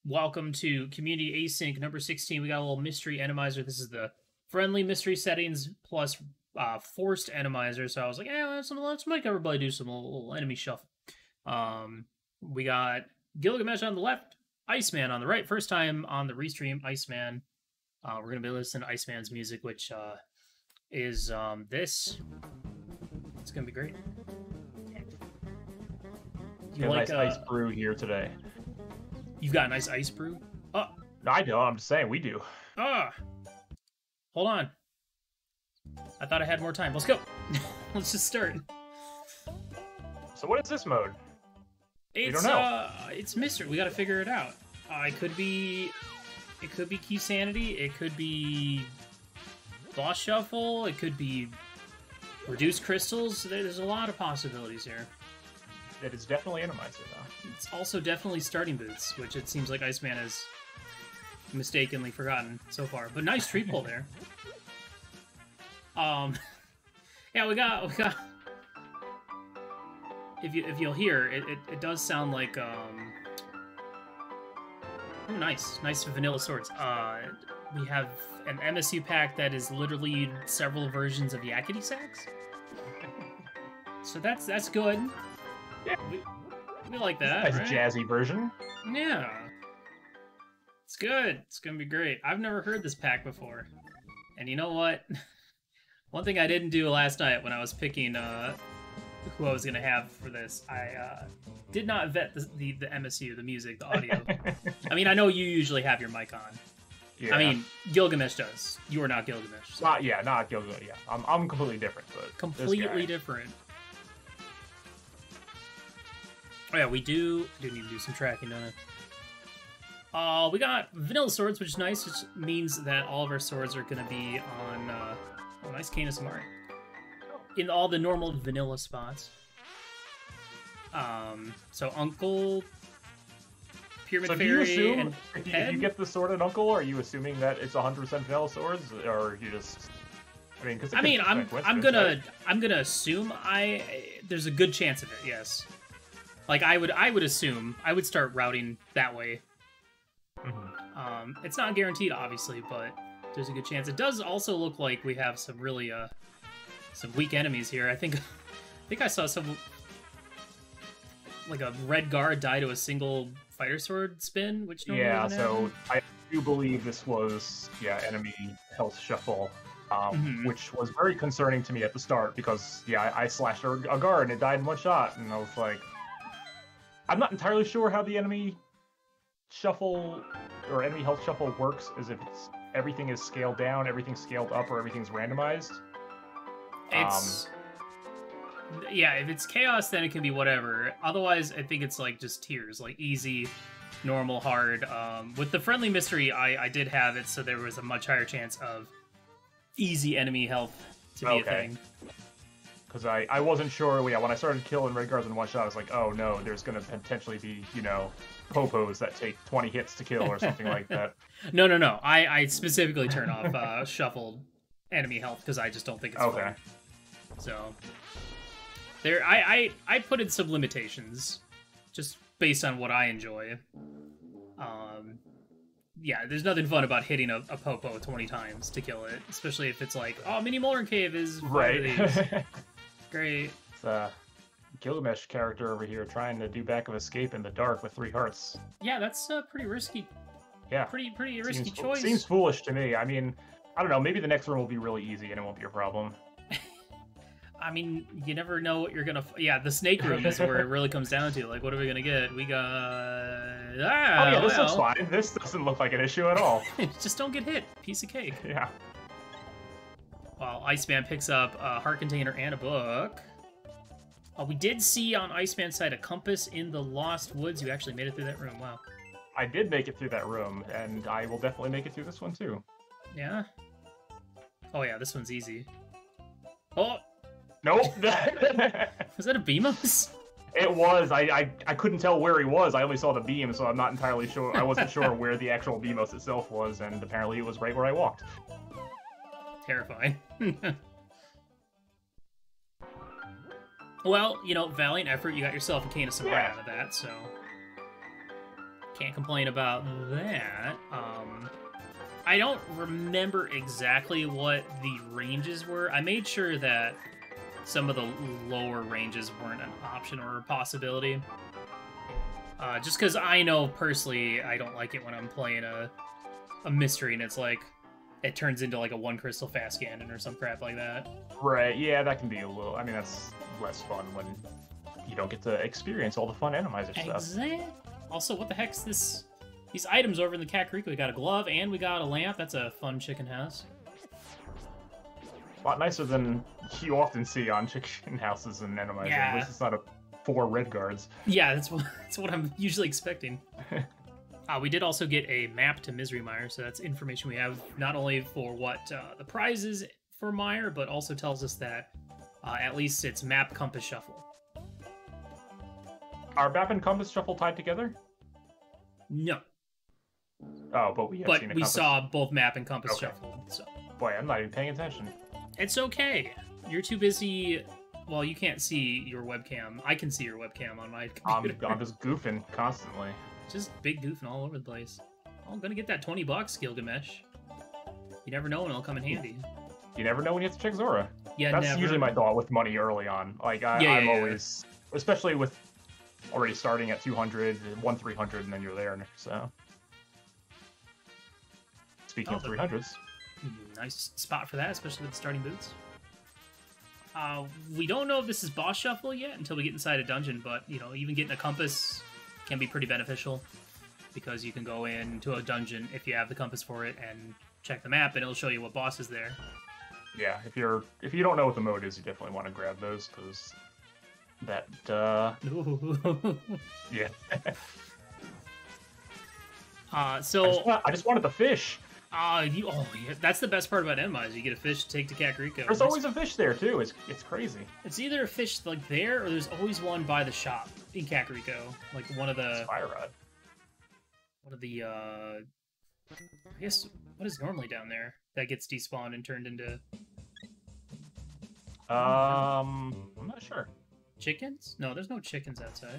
Welcome to Community Async number 16. We got a little mystery Enemizer. This is the friendly mystery settings plus forced Enemizer. So I was like, let's make everybody do some little enemy shuffle. We got Gilgamesh on the left, Iceman on the right. First time on the restream, Iceman. We're going to be listening to Iceman's music, which is this. It's going to be great. You like nice ice brew here today. You've got a nice ice brew? Oh. I don't. I'm just saying we do. Hold on. I thought I had more time. Let's go. Let's just start. So what is this mode? We don't know. It's mystery. We got to figure it out. It could be key sanity. It could be boss shuffle. It could be reduced crystals. There's a lot of possibilities here. It is definitely Enemizer, though. It's also definitely starting boots, which it seems like Iceman has mistakenly forgotten so far. But nice tree pull there. Yeah, we got. If you'll hear, it does sound like oh, nice vanilla swords. We have an MSU pack that is literally several versions of Yakety sax. So that's good. Yeah. We like that. Nice right? Jazzy version. Yeah. It's good. It's gonna be great. I've never heard this pack before. And you know what? One thing I didn't do last night when I was picking who I was gonna have for this, I did not vet the MSU, the music, the audio. I mean, I know you usually have your mic on. Yeah. I mean, Gilgamesh does. You are not Gilgamesh. So. Not Gilgamesh. Yeah, I'm completely different. But completely different. Oh yeah, we do need to do some tracking, don't I? We got vanilla swords, which is nice, which means that all of our swords are going to be on, oh, nice Canis Amari. In all the normal vanilla spots. So Uncle, Pyramid Fairy, and if you get the sword and Uncle, are you assuming that it's 100% vanilla swords, or you just... I'm gonna assume there's a good chance of it, yes. Like, I would assume, I would start routing that way. Mm-hmm. It's not guaranteed, obviously, but there's a good chance. It does also look like we have some really, some weak enemies here. I think I saw some, like a red guard die to a single fighter sword spin, which normally yeah, so I do believe this was, enemy health shuffle. Which was very concerning to me at the start, because, I slashed a guard and it died in one shot, and I was like... I'm not entirely sure how the enemy shuffle, or enemy health shuffle works, as if everything is scaled down, everything's scaled up, or everything's randomized. Yeah, if it's chaos, then it can be whatever. Otherwise, I think it's like just tiers, like easy, normal, hard. With the friendly mystery, I did have it, so there was a much higher chance of easy enemy health to be a thing. Because I wasn't sure, when I started killing red guards in one shot, I was like, oh no, there's going to potentially be, popos that take 20 hits to kill or something like that. No. I specifically turn off shuffled enemy health because I just don't think it's fun. So, I put in some limitations, just based on what I enjoy. Yeah, there's nothing fun about hitting a popo 20 times to kill it, especially if it's like, oh, Mini Molren Cave is one of these. Great. It's a Gilgamesh character over here trying to do back of escape in the dark with 3 hearts. Yeah, that's pretty risky. Yeah. Pretty risky choice. Seems foolish to me. I mean, I don't know, maybe the next room will be really easy and it won't be a problem. I mean, you never know what you're gonna... Yeah, the snake room is where it really comes down to. Like, what are we gonna get? We got... This looks fine. This doesn't look like an issue at all. Just don't get hit. Piece of cake. Yeah. While Iceman picks up a heart container and a book. We did see on Iceman's side a compass in the Lost Woods. You actually made it through that room. Wow. I did make it through that room, and I will definitely make it through this one, too. Yeah? Oh, yeah, this one's easy. Oh! Nope! Was that a Beamos? It was. I couldn't tell where he was. I only saw the beam, so I'm not entirely sure. I wasn't sure where the actual Beamos itself was, and apparently it was right where I walked. Terrifying. Well, valiant effort. You got yourself a Canis Amari out of that, so... Can't complain about that. I don't remember exactly what the ranges were. I made sure that some of the lower ranges weren't an option or a possibility. Just because I know personally I don't like it when I'm playing a mystery and it's like it turns into like a one crystal fast cannon or some crap like that. Right, yeah, that can be a little... I mean, that's less fun when you don't get to experience all the fun Enemizer stuff. Exactly. Also, what the heck's this? These items over in the Kakariko. We got a glove and we got a lamp. That's a fun chicken house. A lot nicer than you often see on chicken houses in Enemizer. Yeah. At least it's not 4 red guards. Yeah, that's what I'm usually expecting. We did also get a map to Misery Mire, so that's information we have not only for what the prize is for Mire, but also tells us that at least it's map, compass, shuffle. Are map and compass shuffle tied together? No. Oh, but we have seen a compass. Saw both map and compass shuffle. So. Boy, I'm not even paying attention. It's okay. You're too busy. Well, you can't see your webcam. I can see your webcam on my computer. I'm just goofing constantly. Just big goofing all over the place. I'm gonna get that $20, Gilgamesh. You never know when it'll come in handy. You never know when you have to check Zora. Yeah, that's usually my thought with money early on. Like I'm always, especially with already starting at 200, 300, and then you're there. So speaking of 300s, nice spot for that, especially with the starting boots. We don't know if this is boss shuffle yet until we get inside a dungeon, but you know, even getting a compass can be pretty beneficial because you can go into a dungeon if you have the compass for it and check the map, and it'll show you what boss is there. Yeah, if you don't know what the mode is, you definitely want to grab those because that yeah. So I just wanted the fish. Yeah, that's the best part about Enemizer. You get a fish to take to Kakariko. There's always a fish there too. It's crazy. It's either a fish like there, or there's always one by the shop in Kakariko. Like one of the Fire Rod. One of the I guess what is normally down there that gets despawned and turned into. I'm not sure. Chickens? No, there's no chickens outside.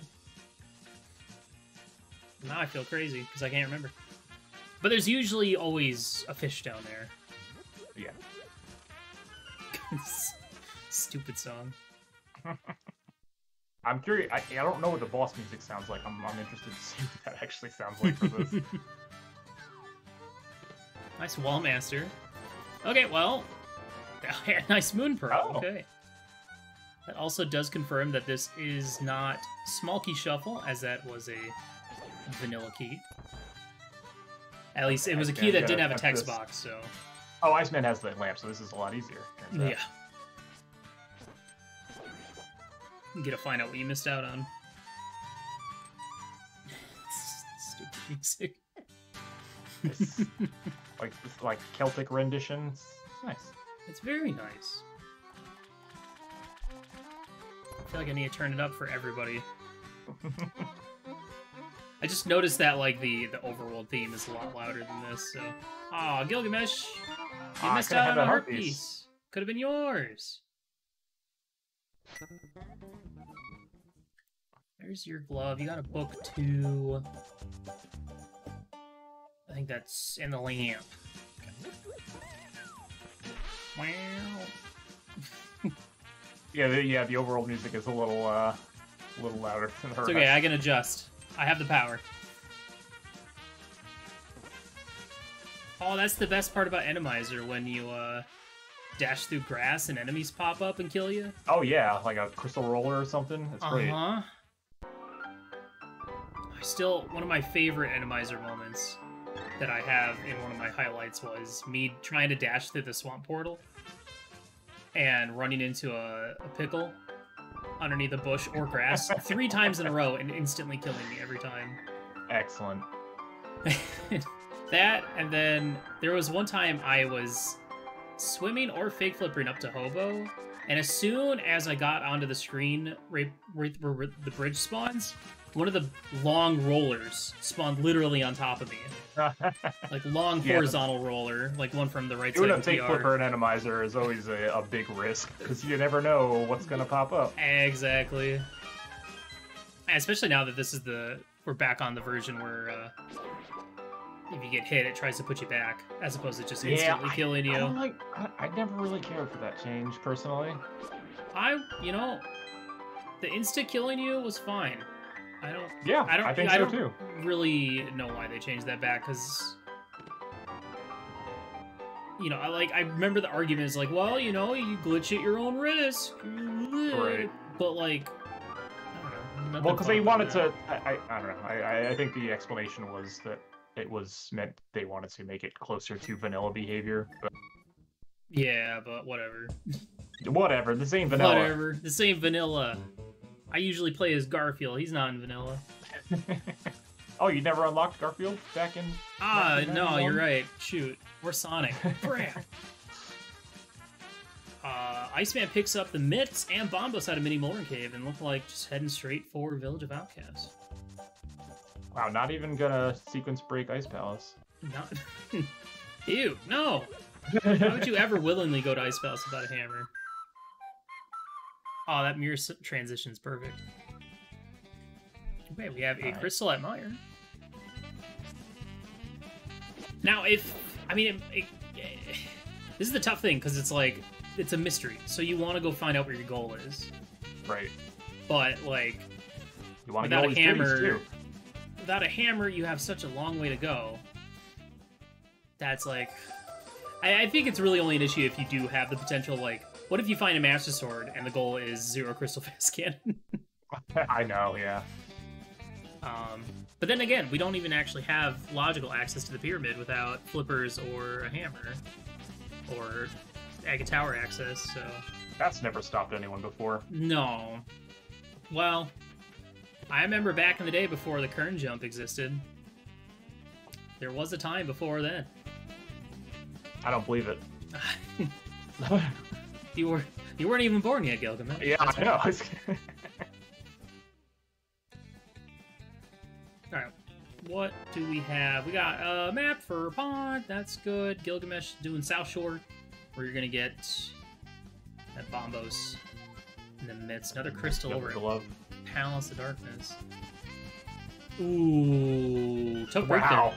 Now I feel crazy because I can't remember. But there's usually always a fish down there. Yeah. Stupid song. I'm curious. I don't know what the boss music sounds like. I'm interested to see what that actually sounds like for this. Nice wall master. Okay, well, nice moon pearl. Oh. Okay. That also does confirm that this is not small key shuffle, as that was a vanilla key. At least it was a key that didn't have a text box, so... Oh, Iceman has the lamp, so this is a lot easier. Yeah. You get to find out what you missed out on. Stupid music. It's like Celtic rendition. It's nice. It's very nice. I feel like I need to turn it up for everybody. I just noticed that like the overworld theme is a lot louder than this, so... Aw, Gilgamesh! You missed out on a heart piece! Could have been yours! There's your glove. You got a book too. I think that's in the lamp. Okay. Wow. Yeah, the overall music is a little louder than her. It's okay, I can adjust. I have the power. Oh, that's the best part about Enemizer, when you dash through grass and enemies pop up and kill you. Oh yeah, like a crystal roller or something. It's great. One of my favorite Enemizer moments that I have in one of my highlights was me trying to dash through the swamp portal and running into a pickle underneath a bush or grass 3 times in a row and instantly killing me every time. Excellent. That, and then there was one time I was swimming or fake flippering up to Hobo, and as soon as I got onto the screen right where the bridge spawns, one of the long rollers spawned literally on top of me. Like long horizontal roller, like one from the right side of the Doing a fake flipper and Enemizer is always a big risk, because you never know what's going to pop up. Exactly. Especially now that this is the we're back on the version where if you get hit, it tries to put you back, as opposed to just instantly killing you. I never really cared for that change, personally. You know, the insta killing you was fine. I think so too. Really know why they changed that back, because you know, I remember the argument is like, well, you know, you glitch at your own risk, Right? But like, I don't know. Well, because they wanted to. I don't know. I think the explanation was that it was meant they wanted to make it closer to vanilla behavior. But... Yeah, but whatever. Whatever. The same vanilla. Whatever. The same vanilla. I usually play as Garfield. He's not in vanilla. Oh, you never unlocked Garfield back in... no, you're right. Shoot. We're Sonic. Iceman picks up the mitts and Bombos out of Mini Morin Cave and look like just heading straight for Village of Outcasts. Wow, not even gonna sequence break Ice Palace. Not... Ew, no! Why would you ever willingly go to Ice Palace without a hammer? Oh, that mirror transition is perfect. Okay, we have a Crystal at Mire. Now, this is the tough thing, because it's like, it's a mystery, so you want to go find out where your goal is. Right. But, like, you want without a hammer, without a hammer, you have such a long way to go. That's like, I think it's really only an issue if you do have the potential, like, what if you find a Master Sword and the goal is 0 Crystal Fast Cannon? I know, yeah. But then again, we don't even actually have logical access to the pyramid without flippers or a hammer. Or Agate Tower access, so... That's never stopped anyone before. No. Well, I remember back in the day before the Kern jump existed. There was a time before then. I don't believe it. You weren't even born yet, Gilgamesh. Yeah, I know. Alright, what do we have? We got a map for Pond, that's good. Gilgamesh doing South Shore, where you're gonna get that Bombos in the midst. Another crystal over at Palace of Darkness. Ooh, took break there.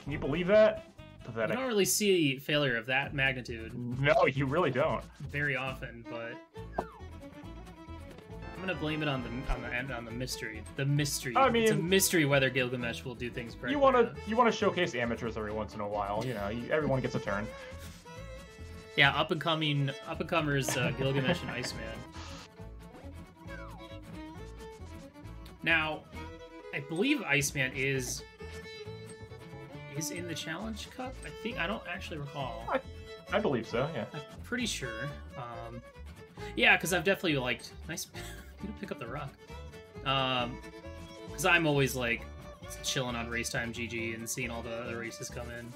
Can you believe that? Pathetic. You don't really see failure of that magnitude. No, you really don't. Very often, but I'm gonna blame it on the mystery. The mystery. I mean, it's a mystery whether Gilgamesh will do things correctly. You wanna showcase amateurs every once in a while. You know, everyone gets a turn. Yeah, up and comers Gilgamesh and Iceman. Now, I believe Iceman is in the Challenge Cup. I don't actually recall. I believe so. Yeah. I'm pretty sure. Yeah, because I've definitely liked. Nice. You pick up the rock. Because I'm always like chilling on Racetime GG and seeing all the races come in.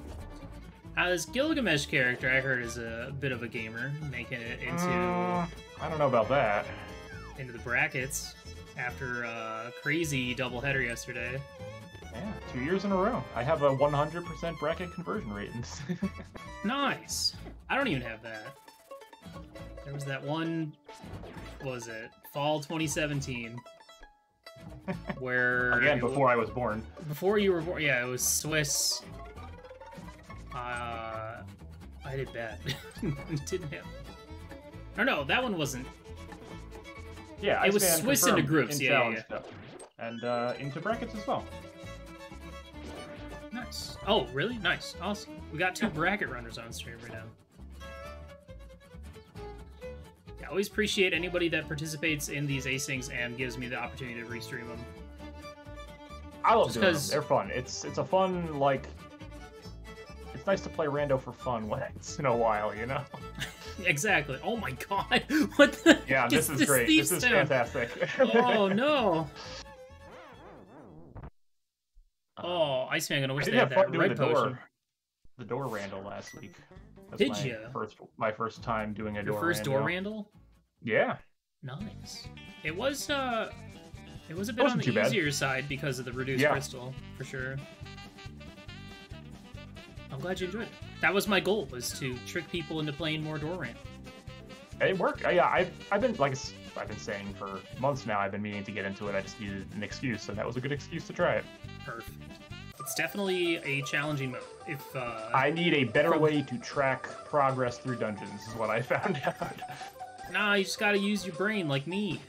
This Gilgamesh character, I heard, is a bit of a gamer, making it into... I don't know about that. Into the brackets after a crazy doubleheader yesterday. Yeah, 2 years in a row. I have a 100% bracket conversion rate. Nice. I don't even have that. There was that one... What was it? Fall 2017. Where... Again, before I was born. Before you were born. Yeah, it was Swiss... I did bad. Didn't have... Or no, that one wasn't... Yeah, it was Swiss into groups, yeah. And into brackets as well. Nice. Oh, really? Nice. Awesome. We got 2 bracket runners on stream right now. Yeah, I always appreciate anybody that participates in these asyncs and gives me the opportunity to restream them. I love doing them. They're fun. It's a fun, like... It's nice to play rando for fun once in a while, you know? Exactly. Oh my god! What the... Yeah, this is great. This is fantastic. Oh no! Oh, Iceman gonna wish they had that red potion. The door randall last week. Did you? My first time doing a door randall. Your first door randall? Yeah. Nice. It was a bit on the easier side because of the reduced crystal, for sure. I'm glad you enjoyed it. That was my goal, was to trick people into playing more door randall. It worked. Yeah, I've been, like I've been saying for months now. I've been meaning to get into it. I just needed an excuse, and that was a good excuse to try it. Perfect. It's definitely a challenging mode. If I need a better way to track progress through dungeons, is what I found out. Nah, you just gotta use your brain like me.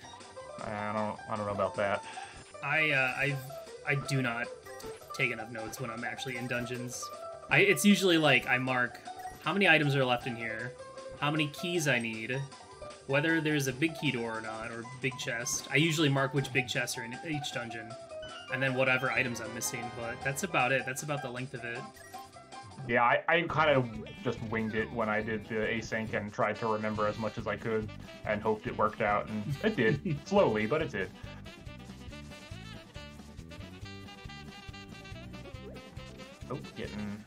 I don't know about that. I do not take enough notes when I'm actually in dungeons. It's usually like I mark how many items are left in here, how many keys I need, whether there's a big key door or not, or big chest. I usually mark which big chests are in each dungeon, and then whatever items I'm missing, but that's about it. That's about the length of it. Yeah, I kind of just winged it when I did the async and tried to remember as much as I could and hoped it worked out, and it did. Slowly, but it did. Oh, getting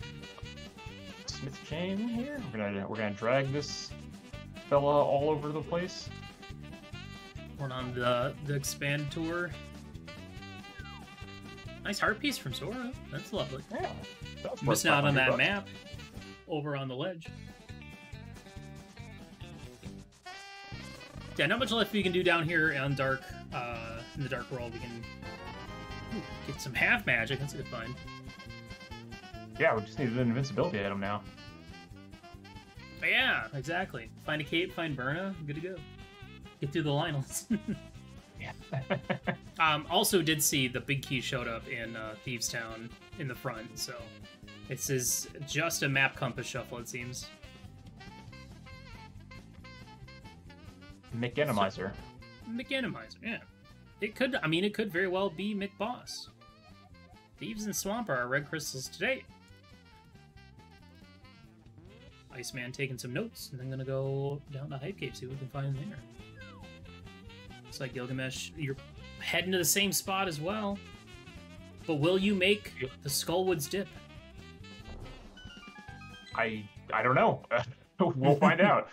Smith chain here. We're gonna drag this fella all over the place. Going on the expand tour. Nice heart piece from Sora. That's lovely. Yeah. Missing out on that map over on the ledge. Yeah, not much left we can do down here on dark, in the dark world. We can get some half magic. That's a good find. Yeah, we just need an invincibility item now. But yeah, exactly. Find a cape, find Berna, good to go. Get through the Lionels. Yeah. Also did see the big key showed up in Thieves Town in the front, so this is just a map compass shuffle, it seems. Enemizer. Enemizer, yeah. It could very well be McBoss. Thieves and Swamp are our red crystals today. Iceman taking some notes, and I'm gonna go down to Hype Cave, see what we can find there. Looks like Gilgamesh, you're heading to the same spot as well. But will you make the Skullwoods dip? I don't know. We'll find out.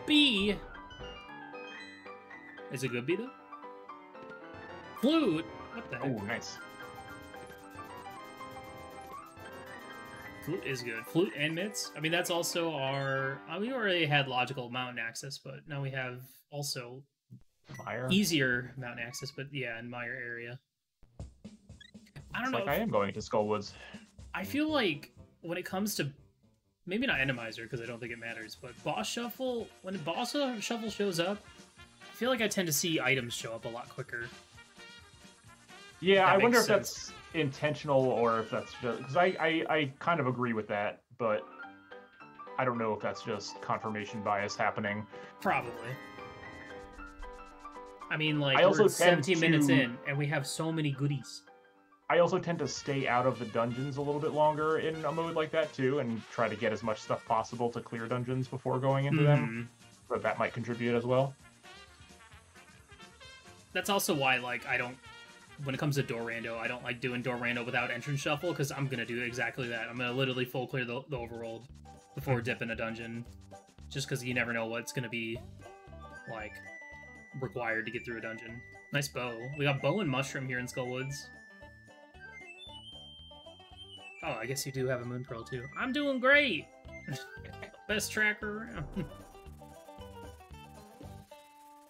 B. Is it good B though? Flute. What the heck? Oh, nice. Flute is good. Flute and mitts. I mean, that's also our... we already had logical mountain access, but now we have also Mire? Easier mountain access, but yeah, in Mire area. I don't know. Like I am going to Skullwoods. I feel like when it comes to... Maybe not Enemizer, because I don't think it matters, but Boss Shuffle... When Boss Shuffle shows up, I feel like I tend to see items show up a lot quicker. Yeah, I wonder if that's intentional or if that's just... Because I kind of agree with that, but I don't know if that's just confirmation bias happening. Probably. I mean, like, I also we're 17 minutes in, and we have so many goodies. I also tend to stay out of the dungeons a little bit longer in a mode like that, too, and try to get as much stuff possible to clear dungeons before going into them. So that might contribute as well. That's also why, like, I don't... When it comes to door rando, I don't like doing door rando without entrance shuffle, because I'm going to do exactly that. I'm going to literally full clear the overworld before dipping a dungeon. Just because you never know what's going to be, like, required to get through a dungeon. Nice bow. We got bow and mushroom here in Skullwoods. Oh, I guess you do have a moon pearl, too. I'm doing great! Best tracker around.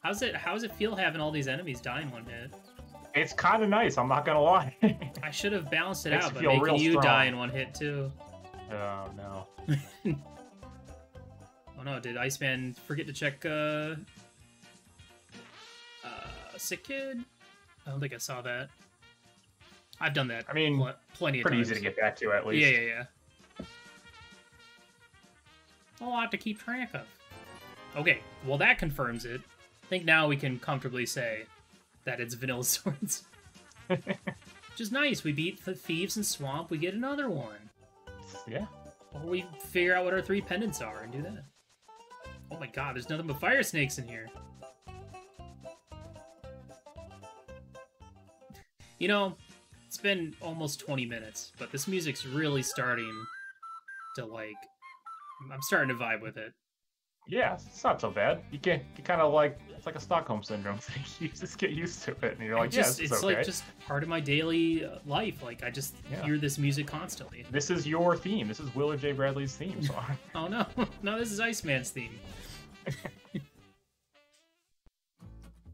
How's it feel having all these enemies die in one hit? It's kind of nice, I'm not gonna lie. I should have balanced it Makes out, but you feel making you real die strong. in one hit, too. Oh, no. Oh no, did Iceman forget to check, Sick Kid? I don't think I saw that. I've done that. I mean, plenty of pretty times. easy to get back to, at least. Yeah. A lot to keep track of. Okay, well that confirms it. I think now we can comfortably say that it's Vanilla Swords. Which is nice. We beat the Thieves and Swamp, we get another one. Yeah. Or we figure out what our 3 pendants are and do that. Oh my god, there's nothing but fire snakes in here. You know, it's been almost 20 minutes, but this music's really starting to, like... I'm starting to vibe with it. Yeah, it's not so bad. You kind of like, it's like a Stockholm Syndrome thing. You just get used to it, and you're like, it's okay. like just part of my daily life. Like, I just hear this music constantly. This is your theme. This is Willard J. Bradley's theme song. Oh, no. No, this is Iceman's theme.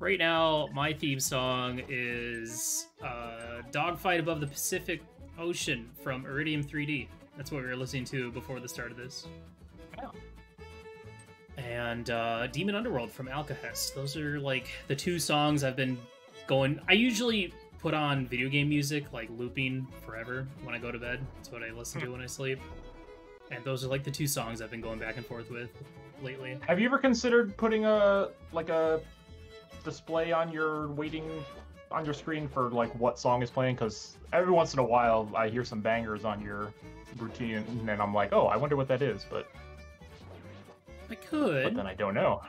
Right now, my theme song is Dogfight Above the Pacific Ocean from Iridium 3D. That's what we were listening to before the start of this. Yeah. And Demon Underworld from Alcahest. Those are like the two songs I've been going... I usually put on video game music, like looping forever when I go to bed. That's what I listen to when I sleep. And those are like the two songs I've been going back and forth with lately. Have you ever considered putting a display on your screen for like what song is playing? Because every once in a while I hear some bangers on your routine and then I'm like, oh, I wonder what that is, but I could, but then I don't know.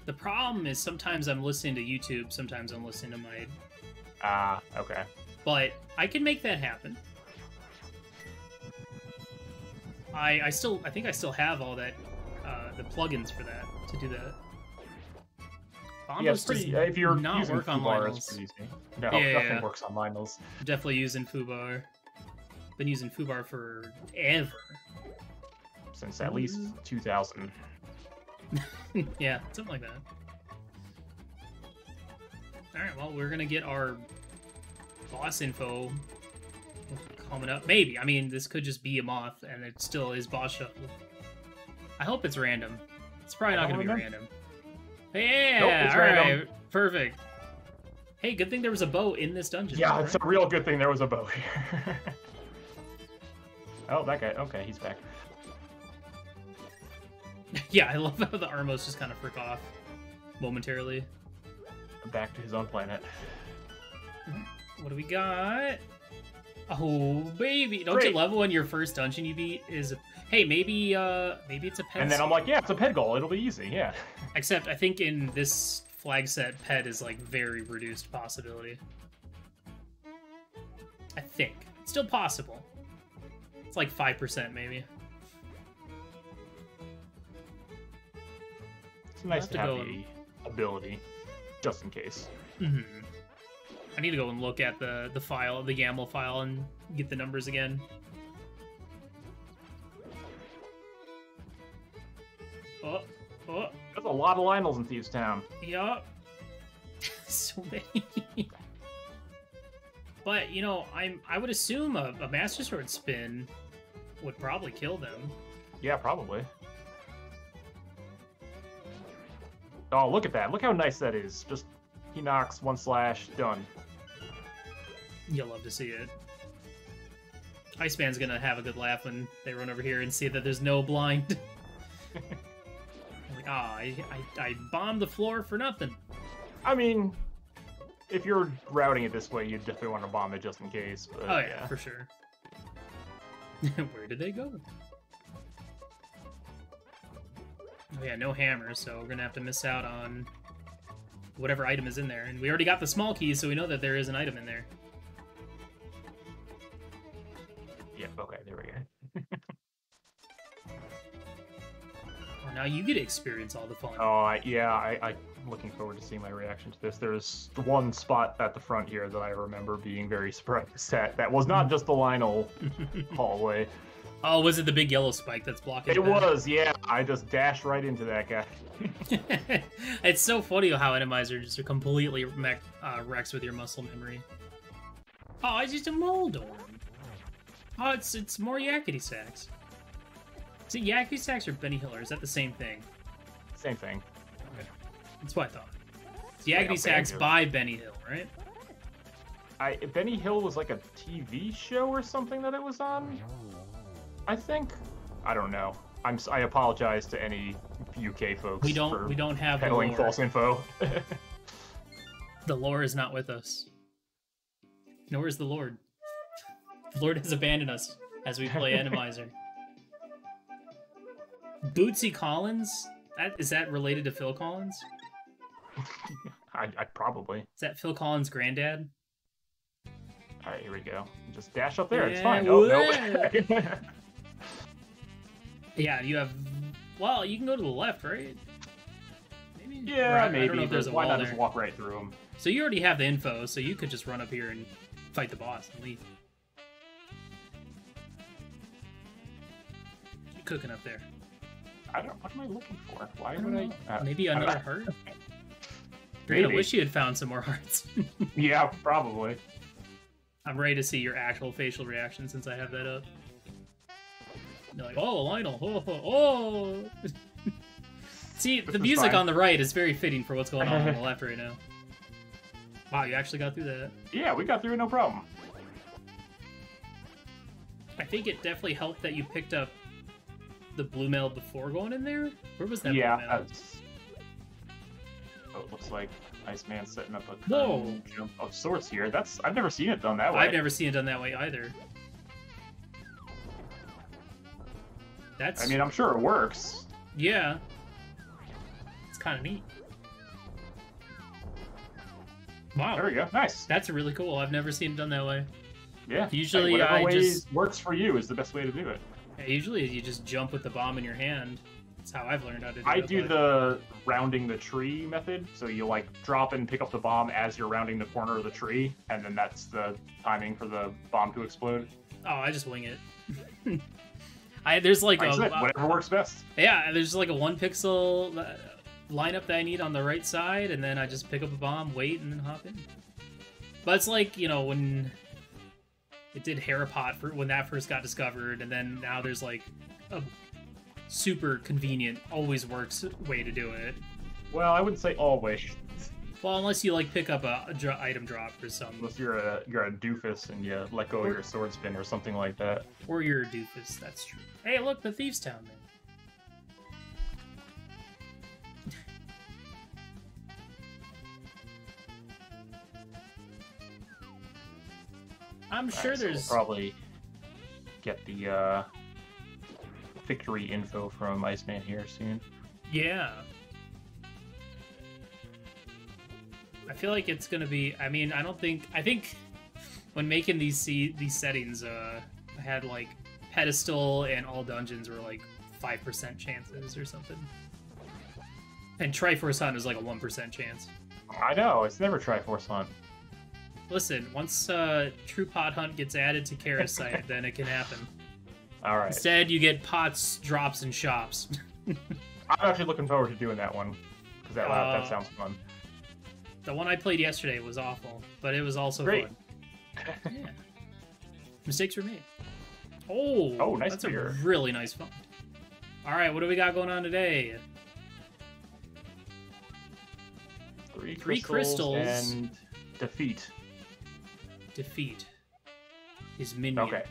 The problem is sometimes I'm listening to YouTube, sometimes I'm listening to my... Okay. But I can make that happen. I think I still have all that, the plugins for that, to do that. Yeah, it's pretty, if you're not using work on Fubar, Lionels. it's pretty easy. No, Yeah, nothing yeah. works on Lionels. I'm definitely using Fubar. Been using Fubar forever. Since at least 2000. Yeah, something like that. Alright, well, we're gonna get our boss info coming up. Maybe. I mean, this could just be a moth, and it still is boss shuffle. I hope it's random. It's probably not gonna be random. Yeah, Nope, it's alright, random. perfect. Hey, good thing there was a bow in this dungeon. Yeah, it's a real good thing there was a bow here. Oh, that guy. Okay, he's back. Yeah, I love how the Armos just kind of frick off momentarily. Back to his own planet. What do we got? Oh, baby. Don't you love when your first dungeon you beat is... Hey, maybe it's a pet. And then I'm like, yeah, it's a pet goal. It'll be easy, yeah. Except I think in this flag set, pet is like very reduced possibility. I think. It's still possible. It's like 5% maybe. It's nice to have the ability, just in case. Mm-hmm. I need to go and look at the file, the YAML file, and get the numbers again. Oh. There's a lot of Lionels in Thieves Town. Yup. So many. But, you know, I would assume a Master Sword spin would probably kill them. Yeah, probably. Oh, look at that. Look how nice that is. Just, he knocks, 1/, done. You'll love to see it. Iceman's gonna have a good laugh when they run over here and see that there's no blind. Like, I bombed the floor for nothing. I mean, if you're routing it this way, you definitely want to bomb it just in case. But, oh, yeah, for sure. Where did they go? Oh, yeah, no hammer, so we're gonna have to miss out on whatever item is in there. And we already got the small keys, so we know that there is an item in there. Yep, okay, there we go. Well, now you get to experience all the fun. Oh, I'm looking forward to seeing my reaction to this. There's one spot at the front here that I remember being very surprised at. That was not just the Lionel hallway. Oh, was it the big yellow spike that's blocking It was, yeah. I just dashed right into that guy. It's so funny how Enemizer just completely wrecks with your muscle memory. Oh, it's just a Moldorm. Oh, it's more Yakety Sax. Is it Yakety Sax or Benny Hill, or is that the same thing? Same thing. Okay. That's what I thought. It's Yakety Sax by Benny Hill, right? Benny Hill was like a TV show or something that it was on? I think. I don't know. I apologize to any UK folks. We don't have peddling the lore. false info. The lore is not with us. Nor is the Lord. The Lord has abandoned us as we play Enemizer. Bootsy Collins? Is that related to Phil Collins? I probably. Is that Phil Collins' granddad? Alright, here we go. Just dash up there, Yeah, it's fine. Oh, no. Yeah, you have... Well, you can go to the left, right? Maybe? Yeah, maybe. I don't know if there's a Why wall not there. just walk right through them? So you already have the info, so you could just run up here and fight the boss and leave. You're cooking up there. I don't. What am I looking for? Why I don't would know. I? Maybe another heart? Great, I wish you had found some more hearts. Yeah, probably. I'm ready to see your actual facial reaction since I have that up. You're like, oh, Lionel, oh. See, the music on the right is very fitting for what's going on the left right now. Wow, you actually got through that. Yeah, we got through it, no problem. I think it definitely helped that you picked up the blue mail before going in there. Where was that blue mail? Oh, it looks like Iceman setting up a jump of sorts here. I've never seen it done that way. I've never seen it done that way either. I mean, I'm sure it works. Yeah. It's kind of neat. Wow. There we go. Nice. That's really cool. I've never seen it done that way. Yeah. Usually, whatever way works for you is the best way to do it. Usually, you just jump with the bomb in your hand. That's how I've learned how to do it. I do the rounding the tree method. So you like drop and pick up the bomb as you're rounding the corner of the tree, and then that's the timing for the bomb to explode. Oh, I just wing it. There's like whatever works best. Yeah, there's like a 1 pixel lineup that I need on the right side, and then I just pick up a bomb, wait, and then hop in. But it's like, you know, when it did Harapot when that first got discovered, and then now there's like a super convenient, always works way to do it. Well, I wouldn't say always. Well, unless you like pick up a item drop or something. Unless you're a doofus and you let go of your sword spin or something like that. Or you're a doofus, that's true. Hey, look, the Thieves' Town, man. I'm sure there's... We'll probably get the victory info from Iceman here soon. Yeah. I feel like it's gonna be... I mean, I think when making these settings, I had like pedestal and all dungeons were like 5% chances or something. And Triforce Hunt is like a 1% chance. I know, it's never Triforce Hunt. Listen, once True Pot Hunt gets added to Karasite, then it can happen. Alright. Instead, you get pots, drops, and shops. I'm actually looking forward to doing that one, because that sounds fun. The one I played yesterday was awful, but it was also great. Fun. Yeah. Mistakes were made. Oh, nice that's beer. A really nice fun. Alright, what do we got going on today? Three crystals and defeat. Defeat his minion. Okay.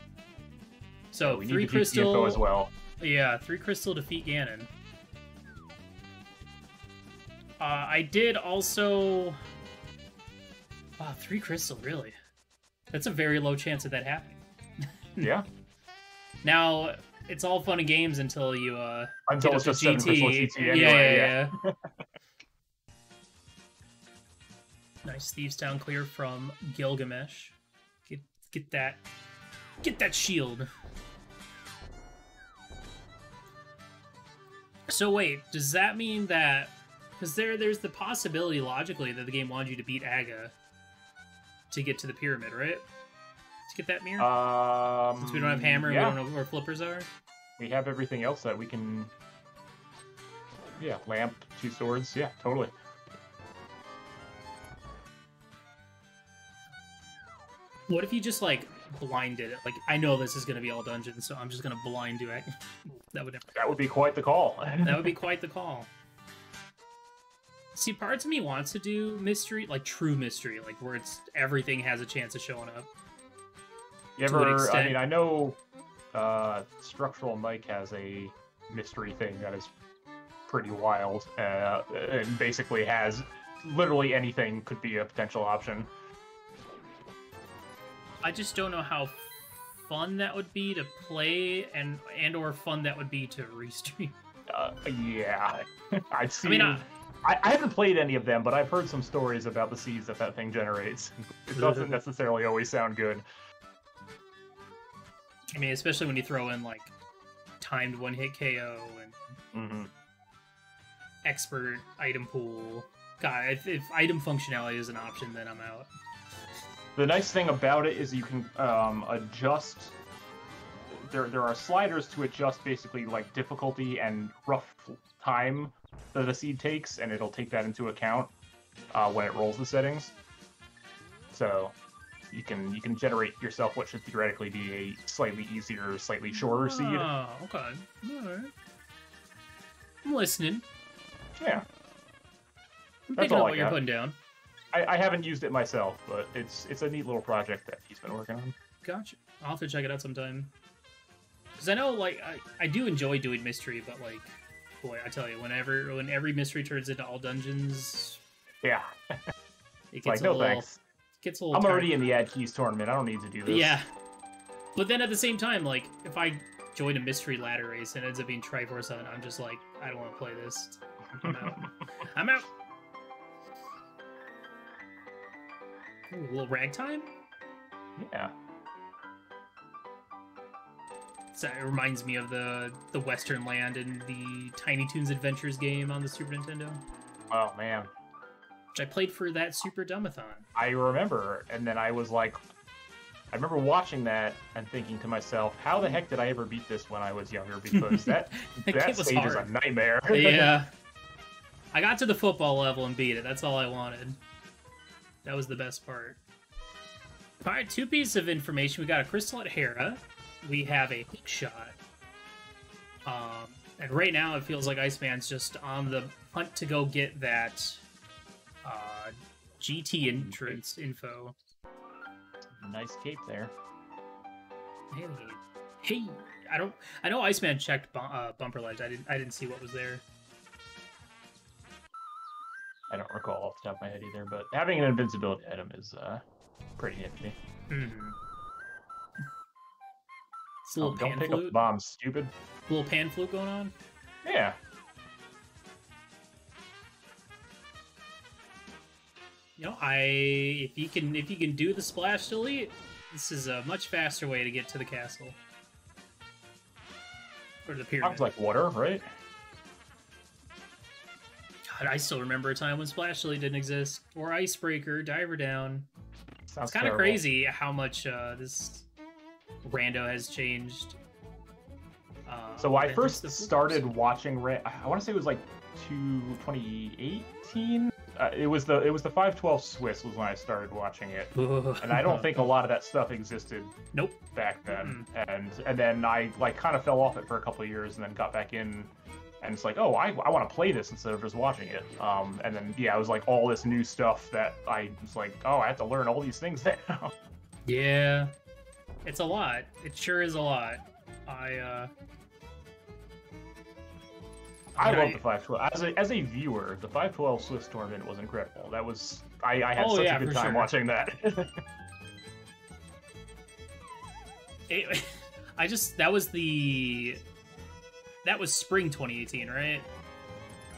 So we 3 need crystal info as well. Yeah, 3 crystal defeat Ganon. I did also... Wow, 3 crystal, really? That's a very low chance of that happening. Yeah. Now, it's all fun and games until you until it's just 7 crystal GT anyway. Yeah. Nice Thieves' Town clear from Gilgamesh. Get that shield. So wait, does that mean that... Because there's the possibility, logically, that the game wanted you to beat Aga to get to the pyramid, right? To get that mirror? Since we don't have hammer and we don't know where flippers are? We have everything else that we can... Yeah, lamp, 2 swords, yeah, totally. What if you just, like, blinded it? Like, I know this is going to be all dungeons, so I'm just going to blind do it. That would be quite the call. That would be quite the call. See, parts of me wants to do mystery, like true mystery, like where everything has a chance of showing up. You ever, I mean, I know Structural Mike has a mystery thing that is pretty wild, and basically has literally anything could be a potential option. I just don't know how fun that would be to play and or fun that would be to restream. Yeah. I've seen... I mean, I haven't played any of them, but I've heard some stories about the seeds that thing generates. It doesn't necessarily always sound good. I mean, especially when you throw in, like, timed one-hit KO and expert item pool. God, if item functionality is an option, then I'm out. The nice thing about it is you can adjust... There are sliders to adjust basically like difficulty and rough time that a seed takes, and it'll take that into account. when it rolls the settings. So you can generate yourself what should theoretically be a slightly easier, slightly shorter seed. Oh, okay. All right. I'm listening. Yeah. I'm That's picking all up I what you're got. putting down. I haven't used it myself, but it's a neat little project that he's been working on. Gotcha. I'll have to check it out sometime. Because I know, like, I do enjoy doing mystery, but, like, boy, I tell you, when every mystery turns into all dungeons, Yeah. it gets Like, a no little, thanks. gets a little I'm tiring. already in the Ad Keys tournament. I don't need to do this. Yeah. But then at the same time, like, if I join a mystery ladder race and it ends up being Triforce 7, I'm just like, I don't want to play this. I'm out. I'm out. Ooh, a little ragtime? Yeah. So it reminds me of the Western Land and the Tiny Toons Adventures game on the Super Nintendo, Oh, man. which I played for that Super Dumbathon. I remember, and then I was like, I remember watching that and thinking to myself, how the heck did I ever beat this when I was younger? Because that That stage game was is a hard. nightmare. Yeah. I got to the football level and beat it. That's all I wanted. That was the best part. Alright, 2 pieces of information. We got a Crystal at Hera. We have a hook shot. And right now it feels like Iceman's just on the hunt to go get that GT entrance info. Nice cape there. Hey, I know Iceman checked bumper ledge. I didn't see what was there. I don't recall off the top of my head either, but having an invincibility item is pretty nifty. Mm-hmm. It's a little Don't pan pick up flute. bombs, stupid. A little pan flute going on. Yeah. You know, if you can do the splash delete, this is a much faster way to get to the castle. Or the pyramid. Sounds like water, right? God, I still remember a time when splash delete didn't exist. Or icebreaker, diver down. Sounds It's kind of terrible. crazy how much this rando has changed. So I think first the- started watching. I want to say it was like 2018. It was the 512 Swiss was when I started watching it, and I don't think a lot of that stuff existed. Nope. Back then, and then I like kind of fell off it for a couple of years, and then got back in, and it's like, oh, I want to play this instead of just watching it. And then yeah, it was like all this new stuff that I was like, oh, I have to learn all these things now. Yeah, it's a lot. It sure is a lot. I love the 512. As a viewer, the 512 Swiss tournament was incredible. That was I had such a good time watching that. That was spring 2018, right?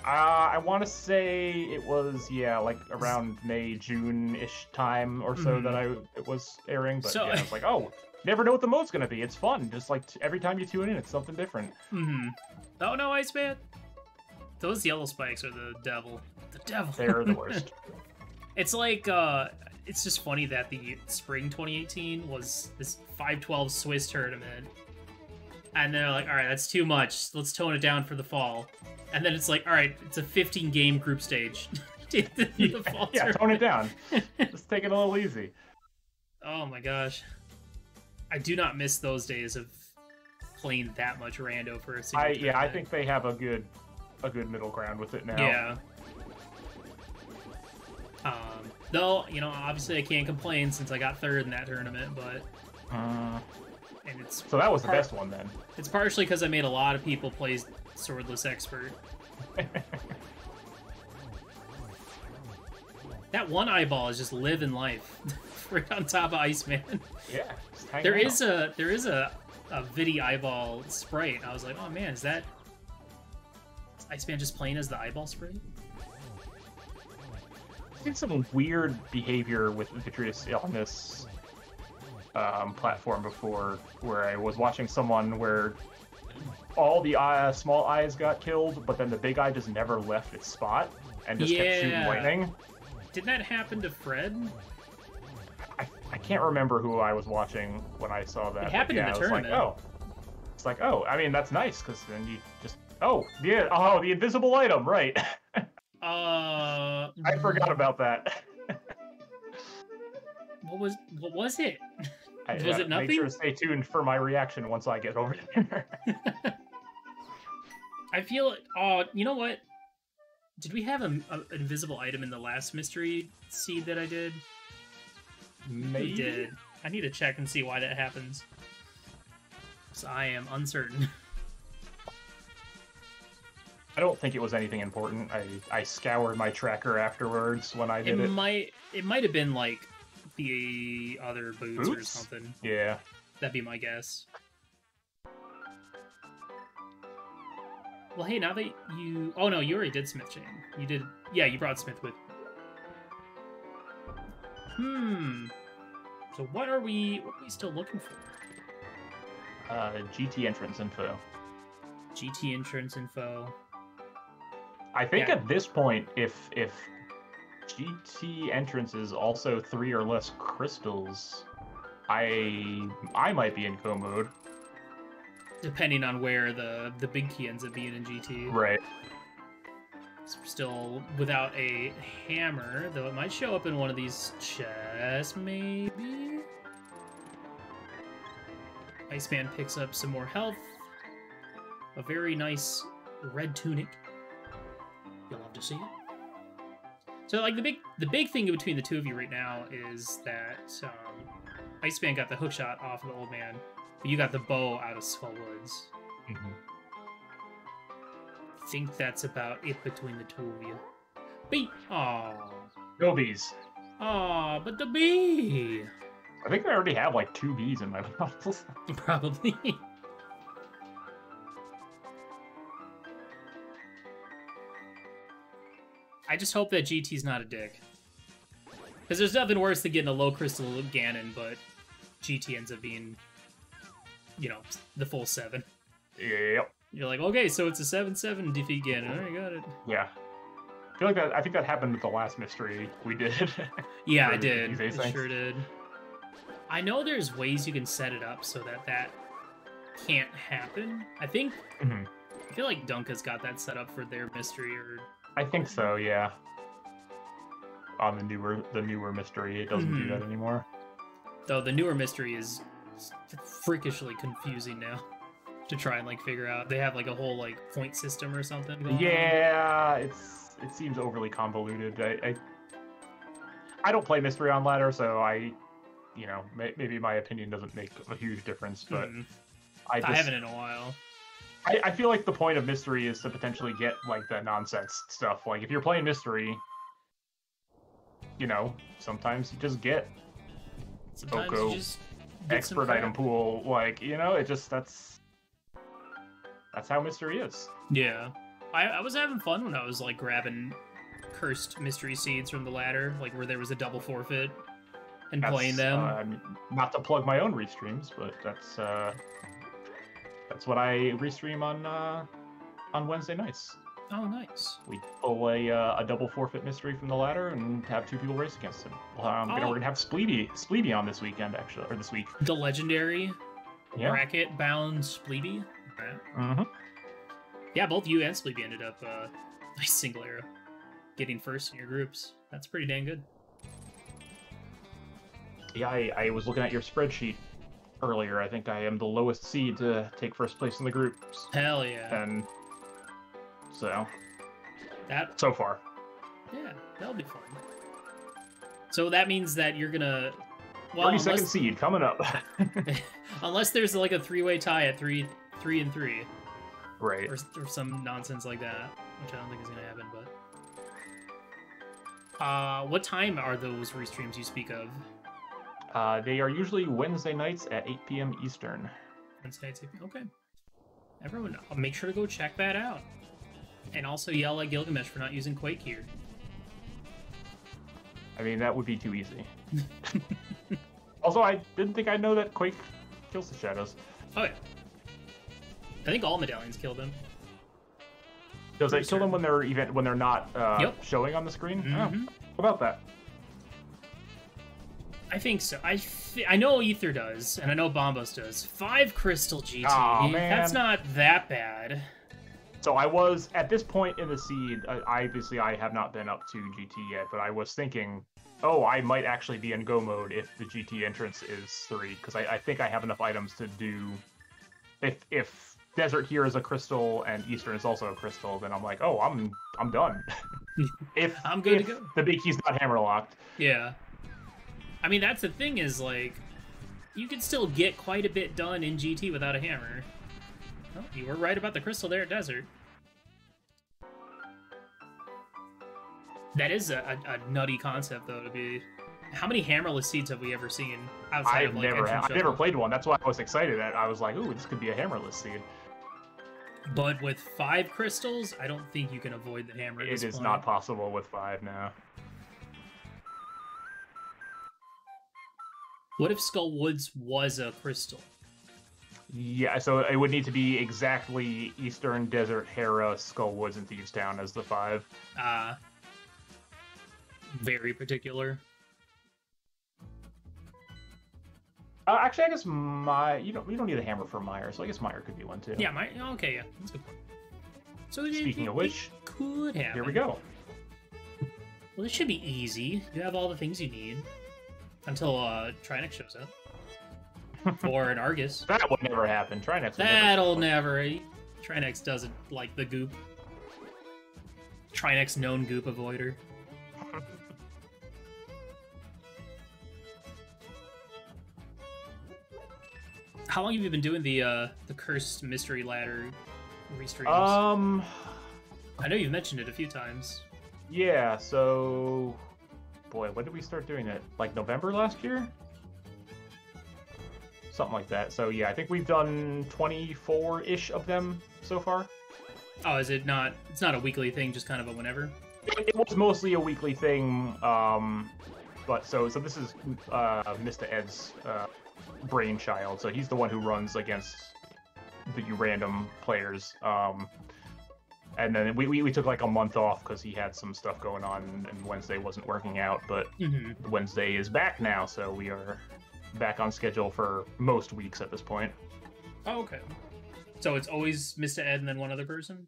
I want to say it was like around May, June-ish time or so that it was airing. But I was like, oh, never know what the mode's gonna be. It's fun. Just like every time you tune in, it's something different. Oh no, Iceman! Those yellow spikes are the devil. The devil. They're the worst. It's like it's just funny that the spring 2018 was this 512 Swiss tournament. And they're like, all right, that's too much. Let's tone it down for the fall. And then it's like, all right, it's a 15-game group stage. The fall yeah, tone it down. Just take it a little easy. Oh my gosh. I do not miss those days of playing that much rando for a single tournament. I think they have a good middle ground with it now. Yeah. Though, you know, obviously I can't complain since I got third in that tournament, but... and it's so that was the best one, then. It's partially because I made a lot of people play Swordless Expert. That one eyeball is just living life right on top of Iceman. Yeah. There is a Vidi eyeball sprite. I was like, oh man, is Iceman just playing as the eyeball sprite? I've seen some weird behavior with Vitreous on this platform before, where I was watching someone where all the small eyes got killed, but then the big eye just never left its spot and just kept shooting lightning. Didn't that happen to Fred? I can't remember who I was watching when I saw that. It happened in the tournament. It's like, oh, I mean, that's nice, because then you just... the invisible item, right. I forgot about that. What was it? Was it nothing? Make sure to stay tuned for my reaction once I get over there. I feel. Oh, you know what? Did we have an invisible item in the last mystery seed that I did? Maybe. We did. I need to check and see why that happens. So I am uncertain. I don't think it was anything important. I scoured my tracker afterwards when I did it. It might have been like the other boots or something. Yeah. That'd be my guess. Well, hey, now that you... Oh, no, you already did Smith Chain. You did... Yeah, you brought Smith with... So what are we still looking for? GT entrance info. GT entrance info. I think at this point, if GT entrance is also 3 or less crystals, I might be in co mode. Depending on where the big key ends up being in GT. Right. Still without a hammer, though it might show up in one of these chests, maybe? Iceman picks up some more health. A very nice red tunic. You'll love to see it. So, like, the big thing between the two of you right now is that Iceman got the hookshot off of the old man, but you got the bow out of Skullwoods. Mm-hmm. I think that's about it between the two of you. Bee! Aww. Go bees. Aw, but the bee! I think I already have like 2 bees in my bottles. Probably. I just hope that GT's not a dick. Because there's nothing worse than getting a low crystal Ganon, but GT ends up being, you know, the full 7. Yep. You're like, okay, so it's a 7/7 defeat Ganon. Alright, got it. Yeah. I think that happened with the last mystery we did. Yeah, I did. It sure did. I know there's ways you can set it up so that can't happen. I think... Mm-hmm. I feel like Dunka's got that set up for their mystery, or... I think so, yeah. On the newer mystery, it doesn't do that anymore. Though the newer mystery is freakishly confusing now to try and like figure out. They have like a whole like point system or something going on. It seems overly convoluted. I don't play mystery on ladder, so maybe my opinion doesn't make a huge difference, but I haven't in a while. I feel like the point of mystery is to potentially get like the nonsense stuff. Like if you're playing mystery, sometimes you just get Oko expert item pool. Like that's how mystery is. Yeah, I was having fun when I was like grabbing cursed mystery seeds from the ladder, like where there was a double forfeit, and playing them. Not to plug my own restreams, but that's what I restream on Wednesday nights. Oh, nice. We pull a double forfeit mystery from the ladder and have 2 people race against him. We're gonna have Spleedy on this weekend, actually, or this week. The legendary bracket bound Spleedy. Mm-hmm. Yeah, both you and Spleedy ended up nice single arrow, getting first in your groups. That's pretty dang good. Yeah, I was looking at your spreadsheet earlier. I think I am the lowest seed to take first place in the groups. Hell yeah. And so that so far. Yeah, that'll be fun. So that means that you're gonna 32nd seed coming up. Unless there's like a 3-way tie at 3 and 3. Right. Or some nonsense like that, which I don't think is gonna happen, but what time are those restreams you speak of? They are usually Wednesday nights at 8 p.m. Eastern. Wednesday nights, okay. Everyone, I'll make sure to go check that out. And also yell at Gilgamesh for not using Quake here. I mean, that would be too easy. Also, I didn't think I'd know that Quake kills the shadows. Oh, yeah. I think all medallions kill them. Does it kill them when they're not showing on the screen? Mm-hmm. Oh, how about that? I think so. I know Ether does, and I know Bombos does. 5 crystal GT. Oh, man. That's not that bad. So I was, at this point in the seed, obviously I have not been up to GT yet, but I was thinking, oh, I might actually be in Go mode if the GT entrance is 3, because I think I have enough items to do... If Desert here is a crystal and Eastern is also a crystal, then I'm like, oh, I'm done. I'm good to go. The big key's not hammer locked. Yeah. I mean, that's the thing is, like, you can still get quite a bit done in GT without a hammer. Oh, you were right about the crystal there at Desert. That is a nutty concept, though, to be... How many hammerless seeds have we ever seen outside of, like, I've never played one. That's why I was excited. I was like, ooh, this could be a hammerless seed. But with 5 crystals, I don't think you can avoid the hammer at this point. It is not possible with 5 now. What if Skull Woods was a crystal? Yeah, so it would need to be exactly Eastern, Desert, Hera, Skull Woods, and Thieves Town as the 5. Very particular. Actually, I guess you don't need a hammer for Meyer, so I guess Meyer could be one too. Yeah, okay, yeah, that's a good point. So speaking of which, could happen. Here we go. Well, this should be easy. You have all the things you need until Trinex shows up, or an Argus. That would never happen. Trinex. That'll never. Trinex doesn't like the goop. Trinex known goop avoider. How long have you been doing the Cursed Mystery Ladder restreams? I know you've mentioned it a few times. Yeah, so... Boy, when did we start doing it? Like November last year? Something like that. So yeah, I think we've done 24-ish of them so far. Oh, is it not... It's not a weekly thing, just kind of a whenever? It was mostly a weekly thing, but so this is Mr. Ed's brainchild, so he's the one who runs against the random players. And then we took like a month off because he had some stuff going on and Wednesday wasn't working out, but Wednesday is back now, so we are back on schedule for most weeks at this point. Oh, okay. So it's always Mr. Ed and then one other person?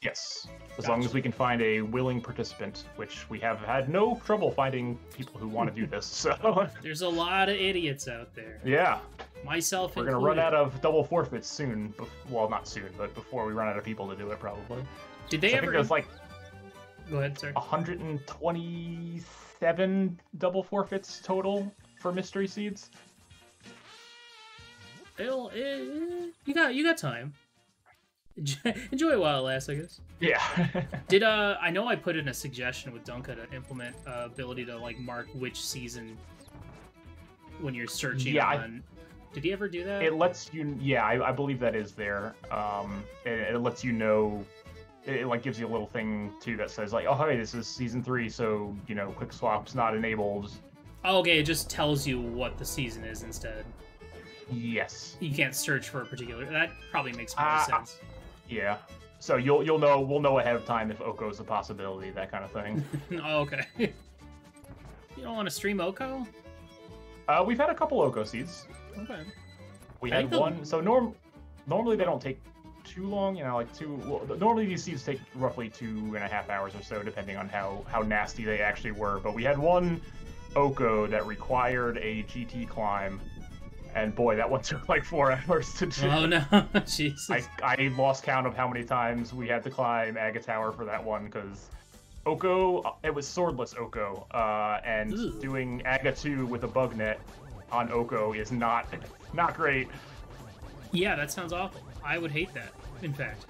Yes, as long as we can find a willing participant, which we have had no trouble finding people who want to do this. So there's a lot of idiots out there. Yeah, myself included. We're gonna run out of double forfeits soon. Well, not soon, but before we run out of people to do it, probably. Did they ever? I think there's like. Go ahead, sir. 127 double forfeits total for mystery seeds. You got time. Enjoy it while it lasts, I guess. Yeah. Did I know I put in a suggestion with Dunka to implement ability to like mark which season when you're searching on. Did he ever do that? It lets you. Yeah, I believe that is there. It lets you know. It like gives you a little thing too that says like, oh hey, this is season 3, so you know, quick swap's not enabled. Oh, okay, it just tells you what the season is instead. Yes. You can't search for a particular. That probably makes more sense. Yeah. So we'll know ahead of time if Oko's a possibility, that kind of thing. Oh, okay. You don't want to stream Oko? We've had a couple Oko seeds. Okay. We had one. So normally they don't take too long, you know, like normally these seeds take roughly 2.5 hours or so, depending on how nasty they actually were. But we had one Oko that required a GT climb. And boy, that one took like 4 hours to do. Oh no, Jesus. I lost count of how many times we had to climb Aga Tower for that one, because Oko, it was swordless Oko, and doing Aga 2 with a bug net on Oko is not great. Yeah, that sounds awful. I would hate that, in fact.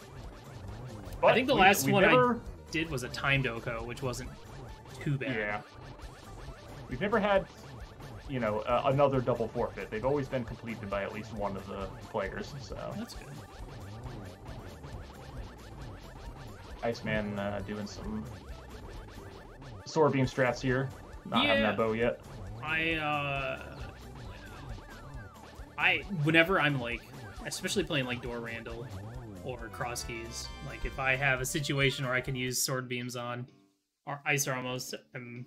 But I think the last one I did was a timed Oko, which wasn't too bad. Yeah. We've never had... you know, another double forfeit. They've always been completed by at least one of the players, so... That's good. Iceman doing some sword beam strats here. Not having that bow yet. Whenever I'm like, especially playing like Door Randall or Cross Keys, like if I have a situation where I can use sword beams on or Ice Armos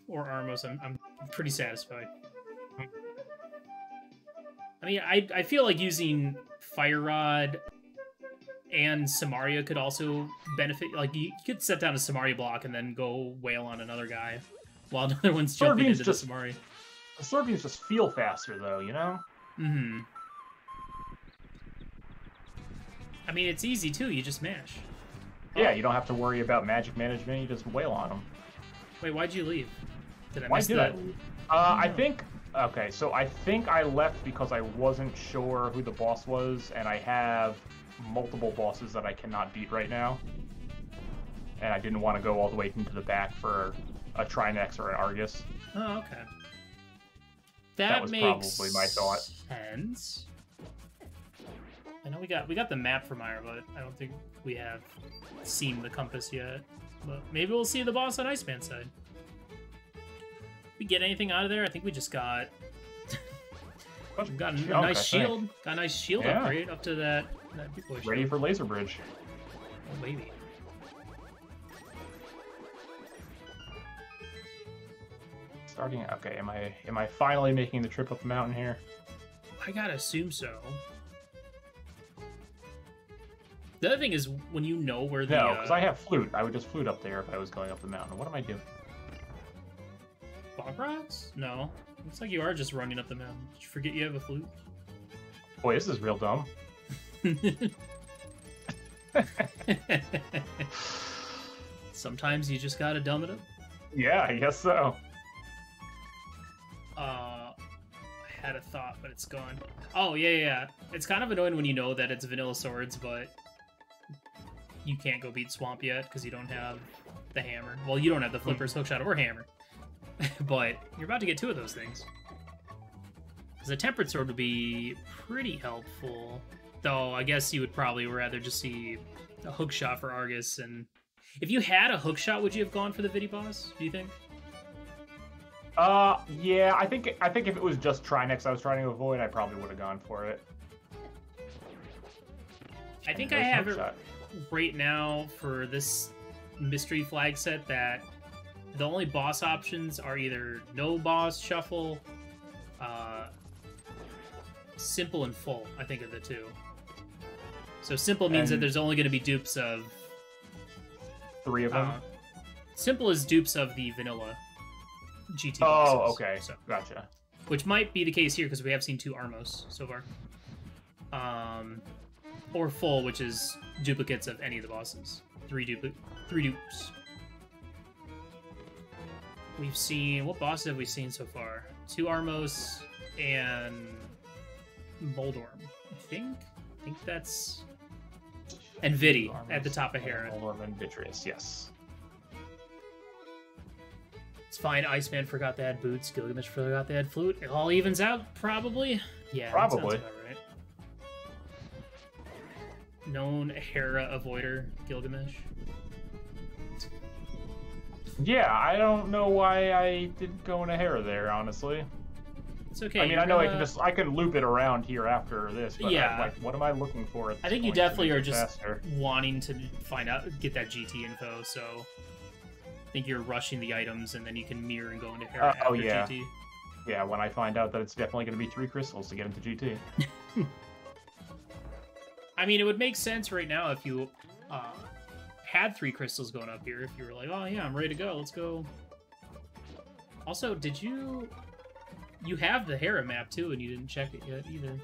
or Armos, I'm pretty satisfied. I mean, I feel like using Fire Rod And Samaria could also benefit. Like, you could set down a Samaria block and then go wail on another guy while another one's jumping into the Samaria. The Sorbeams just feel faster, though, you know? Mm-hmm. I mean, it's easy, too. You just mash. Yeah, you don't have to worry about magic management. You just wail on them. Wait, why'd you leave? Did I Why miss did that? I leave? I think... Okay, so I think I left because I wasn't sure who the boss was, and I have multiple bosses that I cannot beat right now. And I didn't want to go all the way into the back for a Trinex or an Argus. Oh, okay. That was makes probably my thought. Sense. I know we got the map for Myra, but I don't think we have seen the compass yet. But maybe we'll see the boss on Iceman's side. We get anything out of there? I think we just got. We've got a nice shield. Got a nice shield upgrade up to that big boy shield. Ready for Laser Bridge. Oh, maybe. Starting. Okay, am I finally making the trip up the mountain here? I gotta assume so. The other thing is when you know where the no, because I have flute. I would just flute up there if I was going up the mountain. What am I doing? Bog rocks? No. Looks like you are just running up the mountain. Did you forget you have a flute? Boy, this is real dumb. Sometimes you just gotta dumb it up. Yeah, I guess so. I had a thought, but it's gone. Oh, yeah. It's kind of annoying when you know that it's vanilla swords, but you can't go beat Swamp yet because you don't have the hammer. Well, you don't have the flippers, hookshot, or hammer. But you're about to get two of those things. Because a tempered sword would be pretty helpful. Though, I guess you would probably rather just see a hookshot for Argus. And if you had a hookshot, would you have gone for the Vidi boss, do you think? Yeah, I think if it was just Trinex I was trying to avoid, I probably would have gone for it. I think I have it right now for this mystery flag set that the only boss options are either no boss shuffle, simple and full, I think, are the two. So simple means that there's only going to be dupes of 3 of them. Simple is dupes of the vanilla GT boxes. Oh, okay. So, gotcha. Which might be the case here because we have seen 2 Armos so far. Or full, which is duplicates of any of the bosses. 3 dupes. We've seen... What bosses have we seen so far? 2 Armos and Moldorm, I think. I think that's... And Vidi at the top of Hera. Moldorm and Vitreous, yes. It's fine. Iceman forgot they had boots. Gilgamesh forgot they had flute. It all evens out, probably. Yeah, probably. That sounds about right. Known Hera avoider, Gilgamesh. Yeah, I don't know why I didn't go into Hera there, honestly. It's okay. I mean, I know I can loop it around here after this, but yeah. like, what am I looking for? I think you definitely are just wanting to find out, get that GT info. So I think you're rushing the items, and then you can mirror and go into Hera after GT. Yeah, when I find out that it's definitely going to be 3 crystals to get into GT. I mean, it would make sense right now if you had 3 crystals going up here. If you were like, oh yeah, I'm ready to go, let's go. Also, did you... You have the Hera map too, and you didn't check it yet either.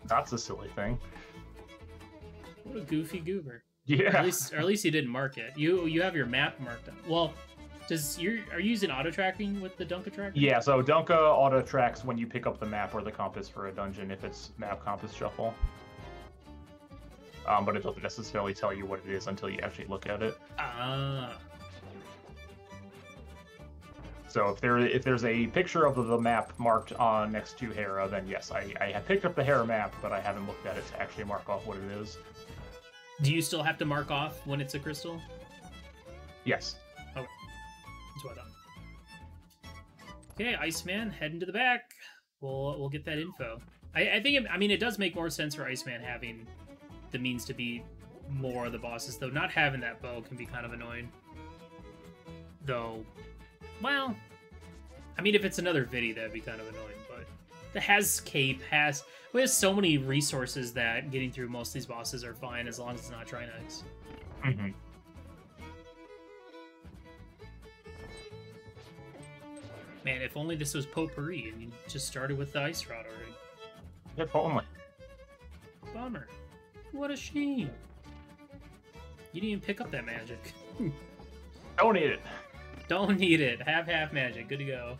That's a silly thing. What a goofy goober. Yeah. Or at least you didn't mark it. You have your map marked up. Well, are you using auto tracking with the Dunka tracker? Yeah, so Dunka auto tracks when you pick up the map or the compass for a dungeon if it's map compass shuffle. But it doesn't necessarily tell you what it is until you actually look at it. Ah. So if there's a picture of the map marked on next to Hera, then yes, I have picked up the Hera map, but I haven't looked at it to actually mark off what it is. Do you still have to mark off when it's a crystal? Yes. Okay. That's what I thought. Okay, Iceman, heading to the back. We'll get that info. I think it does make more sense for Iceman having the means to beat more of the bosses, though not having that bow can be kind of annoying. Though, well, I mean, if it's another Vidi, that'd be kind of annoying, but has cape, has... We have so many resources that getting through most of these bosses are fine as long as it's not Trinex. Mm-hmm. Man, if only this was potpourri and you just started with the ice rod already. If only. Bummer. What a shame. You didn't even pick up that magic. Don't need it. Don't need it. Have half magic. Good to go.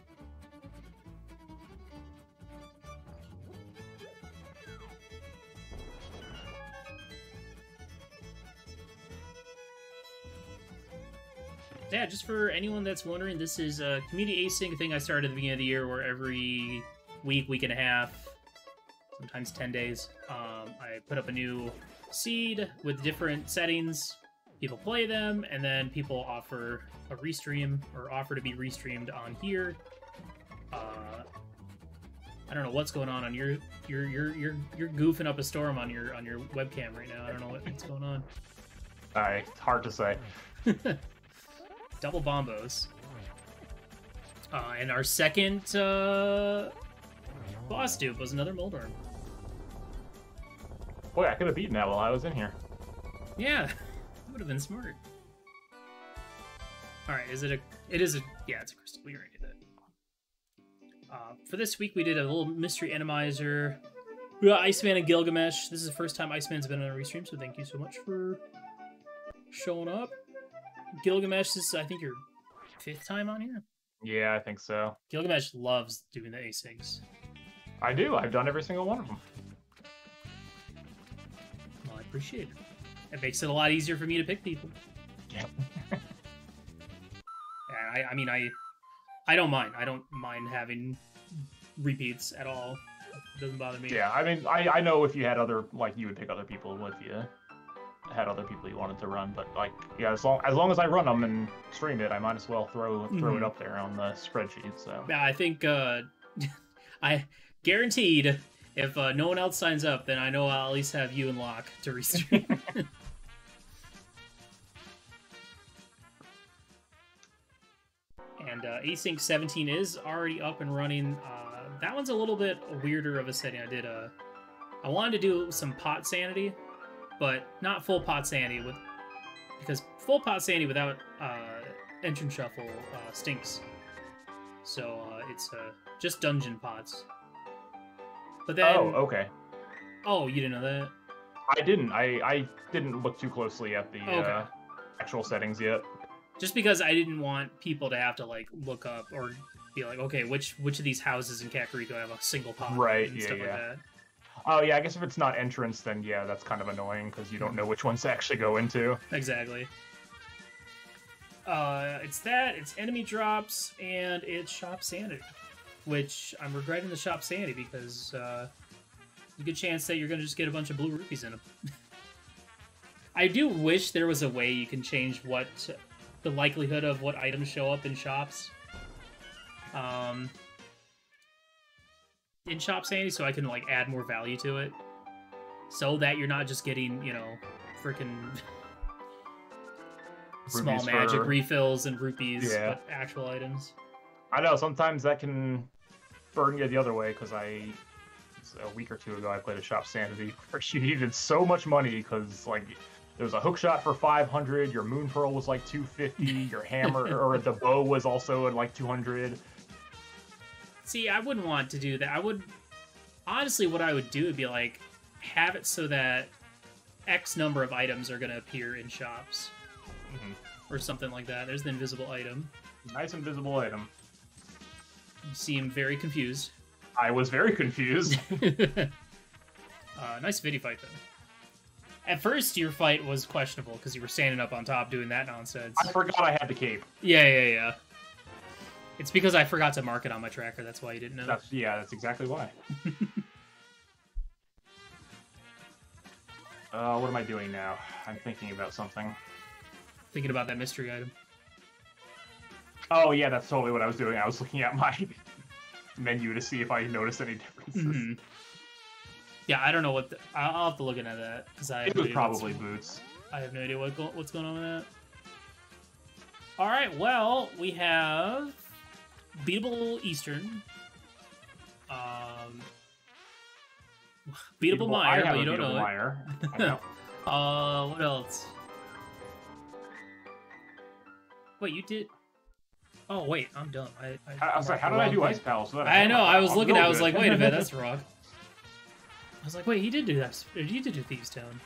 Yeah, just for anyone that's wondering, this is a community async thing I started at the beginning of the year where every week and a half, sometimes 10 days, I put up a new seed with different settings. People play them, and then people offer a restream or offer to be restreamed on here. I don't know what's going on you're goofing up a storm on your webcam right now. I don't know what's going on. It's hard to say. Double bombos. And our second boss dupe was another Moldorm. Boy, I could have beaten that while I was in here. Yeah, that would have been smart. Alright, is it a... It is a... Yeah, it's a crystal. We already did that. For this week, we did a little mystery Enemizer. We got Iceman and Gilgamesh. This is the first time Iceman's been on a restream, so thank you so much for showing up. Gilgamesh, this is, I think, your 5th time on here? Yeah, I think so. Gilgamesh loves doing the asyncs. I do. I've done every single one of them. Well, I appreciate it. It makes it a lot easier for me to pick people. Yeah. And I mean, I don't mind. I don't mind having repeats at all. It doesn't bother me. Yeah, I mean, I know if you had other, like, you would pick other people if you had other people you wanted to run, but, like, yeah, as long as I run them and stream it, I might as well throw it up there on the spreadsheet, so. Yeah, I think, I guaranteed if no one else signs up, then I know I'll at least have you and Locke to restream. And Async 17 is already up and running. That one's a little bit weirder of a setting. I wanted to do some pot sanity, but not full pot sanity because full pot sanity without entrance shuffle stinks. So it's just dungeon pots. But then, oh, okay. Oh, you didn't know that? I didn't. I didn't look too closely at the actual settings yet. Just because I didn't want people to have to like look up or be like, okay, which of these houses in Kakariko have a single pot, right? And yeah, stuff yeah. like that. Oh yeah, I guess if it's not entrance, then yeah, that's kind of annoying because you don't know which ones to actually go into. Exactly. It's enemy drops, and it's shop sanity, which I'm regretting the shop sanity because a good chance that you're gonna just get a bunch of blue rupees in them. I do wish there was a way you can change what the likelihood of what items show up in shops. In shop sanity, so I can like add more value to it, so that you're not just getting, you know, freaking small magic refills and rupees, but actual items. I know sometimes that can burn you the other way because a week or two ago I played a shop sanity where you needed so much money because like there was a hook shot for 500, your moon pearl was like 250, your hammer or the bow was also at like 200. See, I wouldn't want to do that. I would... Honestly, what I would do would be, like, have it so that X number of items are going to appear in shops. Or something like that. There's the invisible item. Nice invisible item. You seem very confused. I was very confused. Nice video fight, though. At first, your fight was questionable, because you were standing up on top doing that nonsense. I forgot I had the cape. Yeah. It's because I forgot to mark it on my tracker. That's why you didn't know. That's exactly why. What am I doing now? I'm thinking about something. Thinking about that mystery item. Oh, yeah, that's totally what I was doing. I was looking at my menu to see if I noticed any differences. Yeah, I don't know what... I'll have to look into that. It was probably boots. I have no idea what's going on with that. Alright, well, we have... Beatable Eastern. Beatable Meyer, but you don't know Meyer. it. I know. What else? Wait, you did... Oh, wait, I'm dumb. I was like, how did I do Ice Palace? I know, I was looking, I was like, wait a minute, minute, that's wrong. I was like, wait, he did do that. He did do Thieves Town.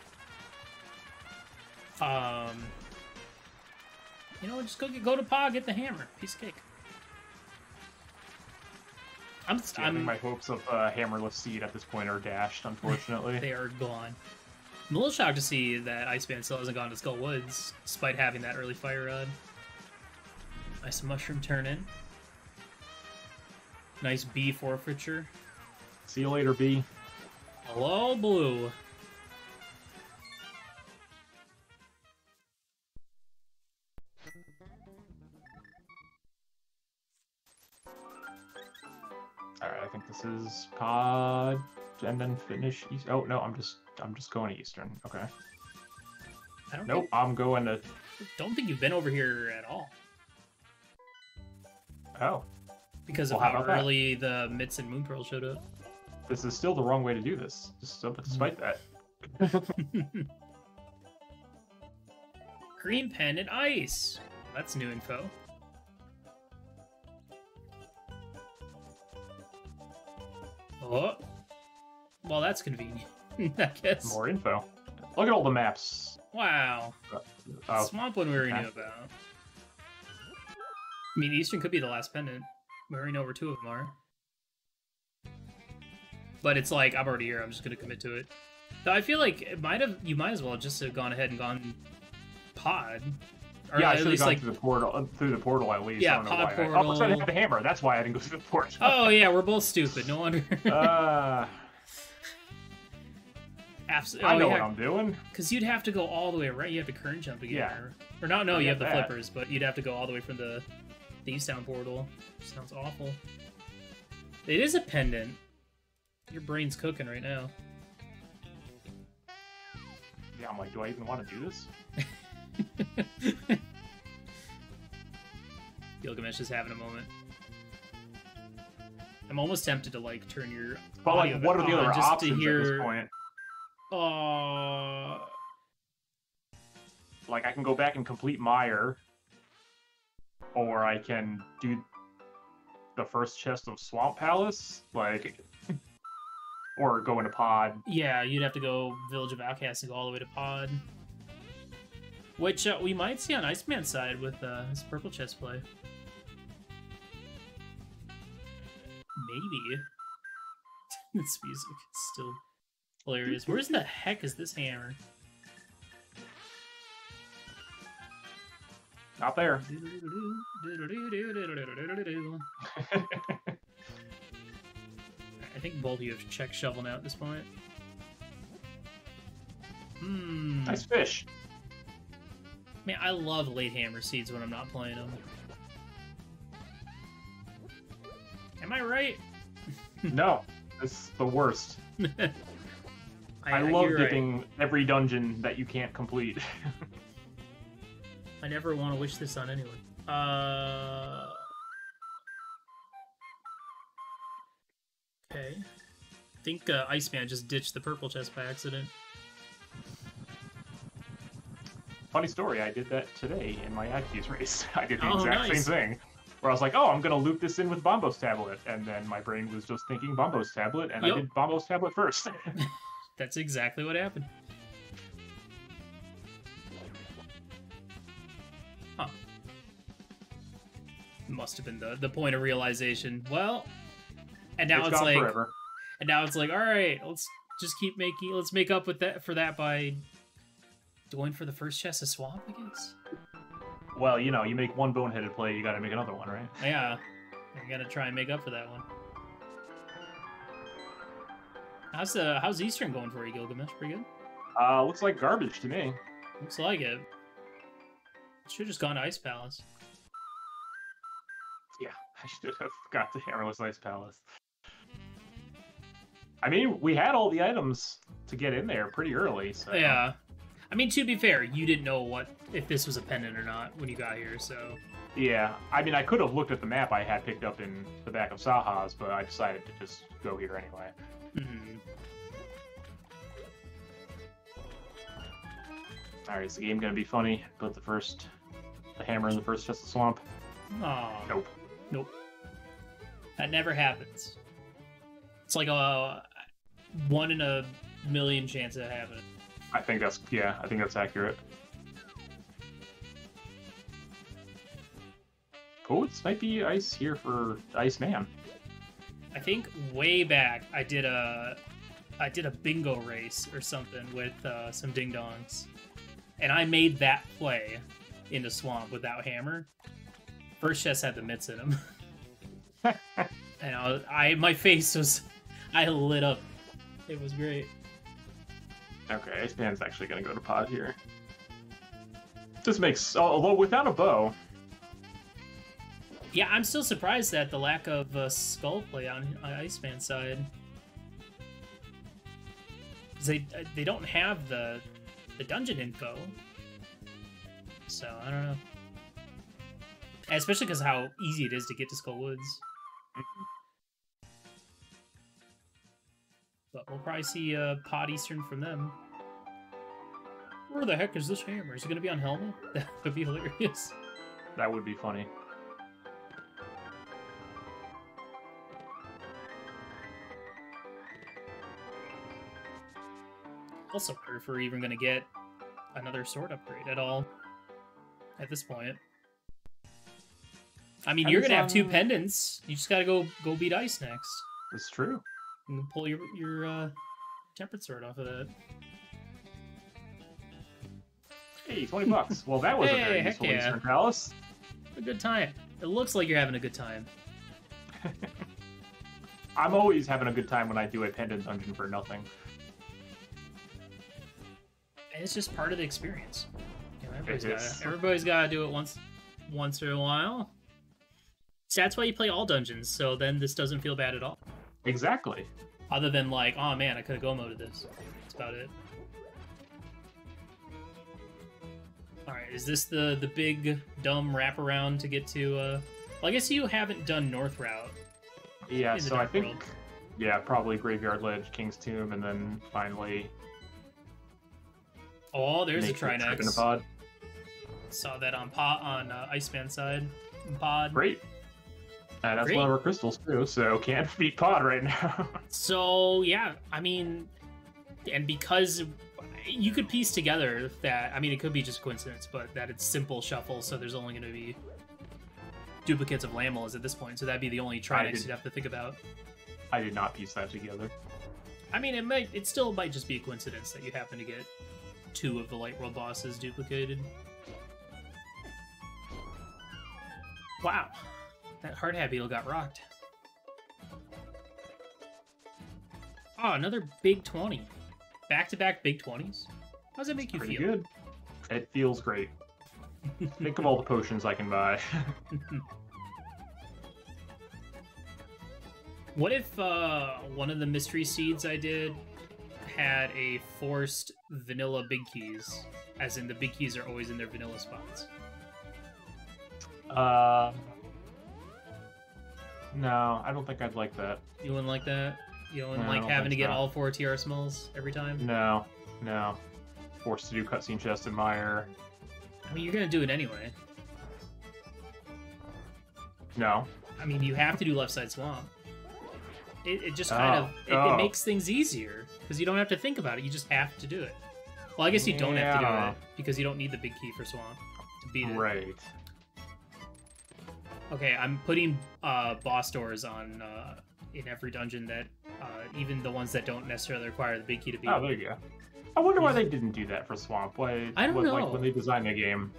You know, just go to Pa, get the hammer. Piece of cake. I think my hopes of Hammerless Seed at this point are dashed, unfortunately. They are gone. I'm a little shocked to see that Iceman still hasn't gone to Skull Woods, despite having that early Fire Rod. Nice mushroom turn in. Nice B forfeiture. See you later, B. Hello, Blue. Alright, I think this is pod and then finish east. Oh no, I'm just going to Eastern. Okay. I'm going to. Don't think you've been over here at all. Oh. Because of how early the Mitts and Moonpearl showed up. This is still the wrong way to do this, despite that. Green Pen and Ice. That's new info. Oh. Well, that's convenient, I guess. More info. Look at all the maps. Wow. Swamp one we already knew about. I mean, Eastern could be the last pendant. We already know where two of them are. But it's like, I'm already here, I'm just going to commit to it. Though I feel like you might as well just have gone ahead and gone pod. Or yeah, I should have gone through the portal at least. Yeah, pod portal. Oh, I had the hammer. That's why I didn't go through the portal. Oh yeah, we're both stupid. No wonder. Absolutely. I know what I'm doing. Because you'd have to go all the way right. You have to current jump to get there. Or not? No, you have the flippers, but you'd have to go all the way from the East Town portal. Sounds awful. It is a pendant. Your brain's cooking right now. Yeah, I'm like, do I even want to do this? Gilgamesh is having a moment. I'm almost tempted to like turn your. But like, what are the other options at this point? Like, I can go back and complete Meyer, or I can do the first chest of Swamp Palace, like, or go into Pod. Yeah, you'd have to go Village of Outcasts and go all the way to Pod. Which we might see on Iceman's side with his purple chest play. Maybe. This music is still hilarious. Where's the heck is this hammer? Not there. I think both of you have checked shovel now at this point. Nice fish. Man, I love late hammer seeds when I'm not playing them. Am I right? No, it's the worst. I love getting every dungeon that you can't complete. I never want to wish this on anyone. Okay. I think Iceman just ditched the purple chest by accident. Funny story, I did that today in my Yakety race. I did the exact same thing. Where I was like, oh, I'm going to loop this in with Bombo's tablet. And then my brain was just thinking Bombo's tablet, and I did Bombo's tablet first. That's exactly what happened. Huh. Must have been the point of realization. Well, and now it's like, forever. And now it's like, all right, let's just keep making, let's make up with that for that by going for the first chest of Swamp, I guess. Well, you know, you make one boneheaded play, you gotta make another one, right? Yeah. You gotta try and make up for that one. How's Eastern going for you, Gilgamesh? Pretty good? Looks like garbage to me. Looks like it. Should've just gone to Ice Palace. Yeah, I should have got the Hammerless Ice Palace. I mean, we had all the items to get in there pretty early, so... Yeah. I mean, to be fair, you didn't know if this was a pendant or not when you got here, so... Yeah, I mean, I could have looked at the map I had picked up in the back of Saha's, but I decided to just go here anyway. Mm-hmm. Alright, is the game gonna be funny? Put the hammer in the first chest of swamp? Oh. Nope. Nope. That never happens. It's like a 1 in a million chance of happening. I think that's accurate. Oh, it might be ice here for Iceman. I think way back I did a bingo race or something with some ding dongs, and I made that play into swamp without hammer. First chest had the mitts in him, and my face was, I lit up. It was great. Okay, Iceman's actually gonna go to pod here. This makes, although without a bow. Yeah, I'm still surprised at the lack of skull play on Iceman's side. They don't have the dungeon info, so I don't know. Especially because how easy it is to get to Skull Woods. But we'll probably see Pod Eastern from them. Where the heck is this hammer? Is it going to be on Helmet? That would be hilarious. That would be funny. Also, wonder if we're even going to get another sword upgrade at all at this point. I mean, you're going to have 2 pendants. You just got to go beat Ice next. It's true. And pull your tempered sword off of that. Hey, $20. Well, that was a very useful Eastern Palace. A good time. It looks like you're having a good time. I'm always having a good time when I do a pendant dungeon for nothing. And it's just part of the experience. You know, everybody's got to do it once in a while. So that's why you play all dungeons, so then this doesn't feel bad at all. Exactly. Other than like, oh man, I could have go-moded this. That's about it. Alright, is this the big, dumb wraparound to get to, Well, I guess you haven't done North Route. Yeah, so I think... Yeah, probably Graveyard Ledge, King's Tomb, and then finally... Oh, there's a Trinex. Pod. Saw that on Iceman side. Pod. Great. That's one of our crystals too, so can't beat Pod right now. So yeah, I mean, and because you could piece together that, I mean, it could be just coincidence, but that it's simple shuffle, so there's only going to be duplicates of Lamels at this point, so that'd be the only Trinex you'd have to think about. I did not piece that together. I mean, it still might just be a coincidence that you happen to get 2 of the Light World bosses duplicated. Wow. That hard hat beetle got rocked. Oh, another big 20. Back-to-back big 20s? How does that make you feel? Pretty good. It feels great. Think of all the potions I can buy. What if one of the mystery seeds I did had a forced vanilla big keys? As in the big keys are always in their vanilla spots. No, I don't think I'd like that. You wouldn't like that? You don't like having to get all 4 TR smells every time? No. Forced to do cutscene chest and mire. I mean, you're gonna do it anyway. No. I mean, you have to do left side swamp. It just kind of it makes things easier because you don't have to think about it. You just have to do it. Well, I guess you don't have to do it because you don't need the big key for swamp to beat it. Right. Okay, I'm putting boss doors on in every dungeon that even the ones that don't necessarily require the big key to beat. Oh, there you go. I wonder why they didn't do that for swamp. Why? I don't know. Like when they designed the game.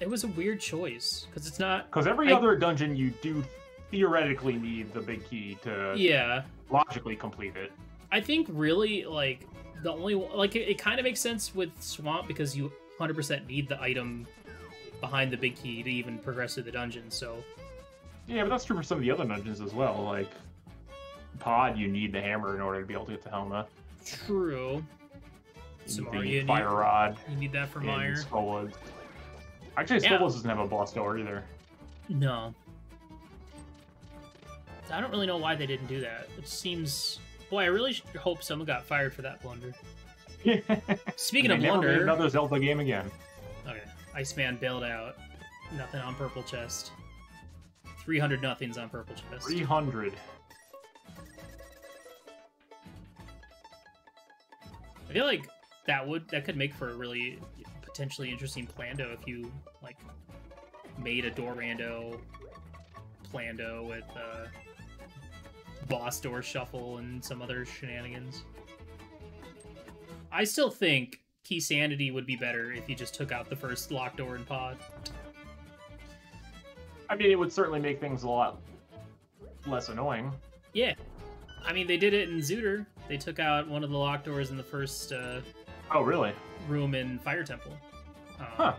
It was a weird choice because it's not. Because every other dungeon you do theoretically need the big key to logically complete it. I think really like the only it kind of makes sense with swamp because you 100% need the item behind the big key to even progress through the dungeon. So yeah, but that's true for some of the other dungeons as well. Like Pod, you need the hammer in order to be able to get the helmet. True. Some the Fire Rod. You need that for Meyer. Skullwoods. Actually, Skullwoods doesn't have a blast door either. No. I don't really know why they didn't do that. It seems... Boy, I really hope someone got fired for that blunder. Speaking of blunder... Never made another Zelda game again. Okay. Iceman bailed out. Nothing on purple chest. 300 nothings on purple chest. 300. I feel like that could make for a really potentially interesting Plando if you like made a Dorando Plando with boss door shuffle and some other shenanigans. I still think Key Sanity would be better if you just took out the first locked door in pod. I mean, it would certainly make things a lot less annoying. Yeah. I mean, they did it in Zooter. They took out one of the locked doors in the first oh, really? room in Fire Temple. Huh.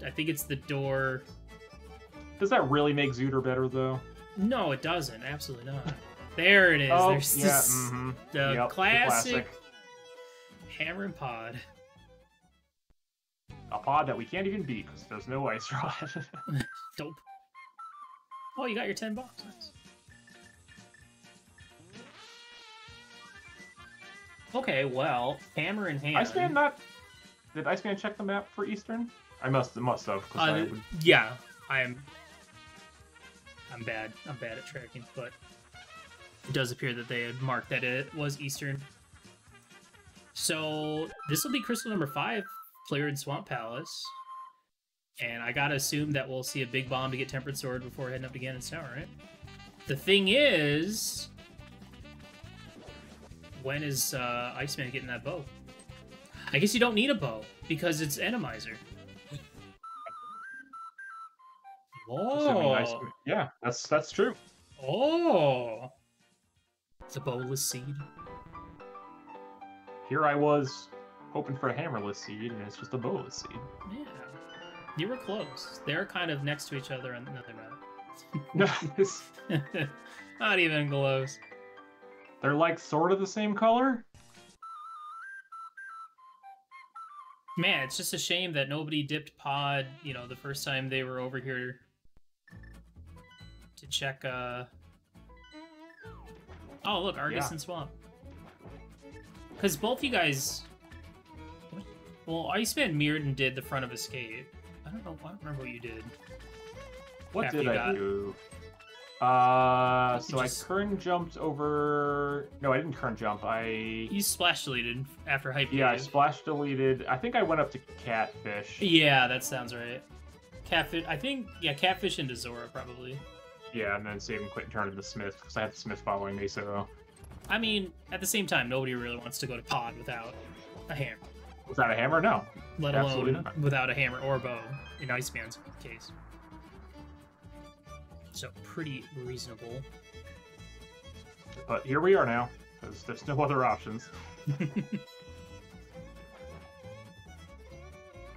I think it's the door... Does that really make Zooter better, though? No, it doesn't. Absolutely not. There it is. Oh, There's yeah, this, the classic classic hammer and pod. A pod that we can't even beat because there's no ice rod. Dope. Oh, you got your 10 bucks. Nice. Okay, well, hammer in hand. Iceman not... Did Iceman check the map for Eastern? I must have. Yeah, I'm bad. I'm bad at tracking, but it does appear that they had marked that it was Eastern. So this will be crystal number 5, Clear in Swamp Palace. And I gotta assume that we'll see a big bomb to get Tempered Sword before heading up to Ganon's Tower, right? The thing is... When is Iceman getting that bow? I guess you don't need a bow, because it's Enemizer. Oh! Yeah, that's true. Oh! It's a bowless seed. Here I was hoping for a hammerless seed, and it's just a bowless seed. Yeah. You were close. They're kind of next to each other on another map. Not even close. They're like sort of the same color? Man, it's just a shame that nobody dipped pod, you know, the first time they were over here to check, Oh, look, Argus and Swamp. Because both you guys... Well, Iceman mirrored and did the front of Escape. I don't remember what you did. What did I do? So I current jumped over... No, I didn't current jump. You splash deleted after Hype Yeah, I splash deleted. I think I went up to Catfish. Yeah, that sounds right. Catfish, I think, yeah, Catfish into Zora, probably. Yeah, and then save and quit and turn to the Smith, because I had the Smith following me, so... I mean, at the same time, nobody really wants to go to pod without a hammer. Without a hammer? No. Let alone without a hammer or bow, in Iceman's case. So, pretty reasonable. But here we are now, because there's no other options.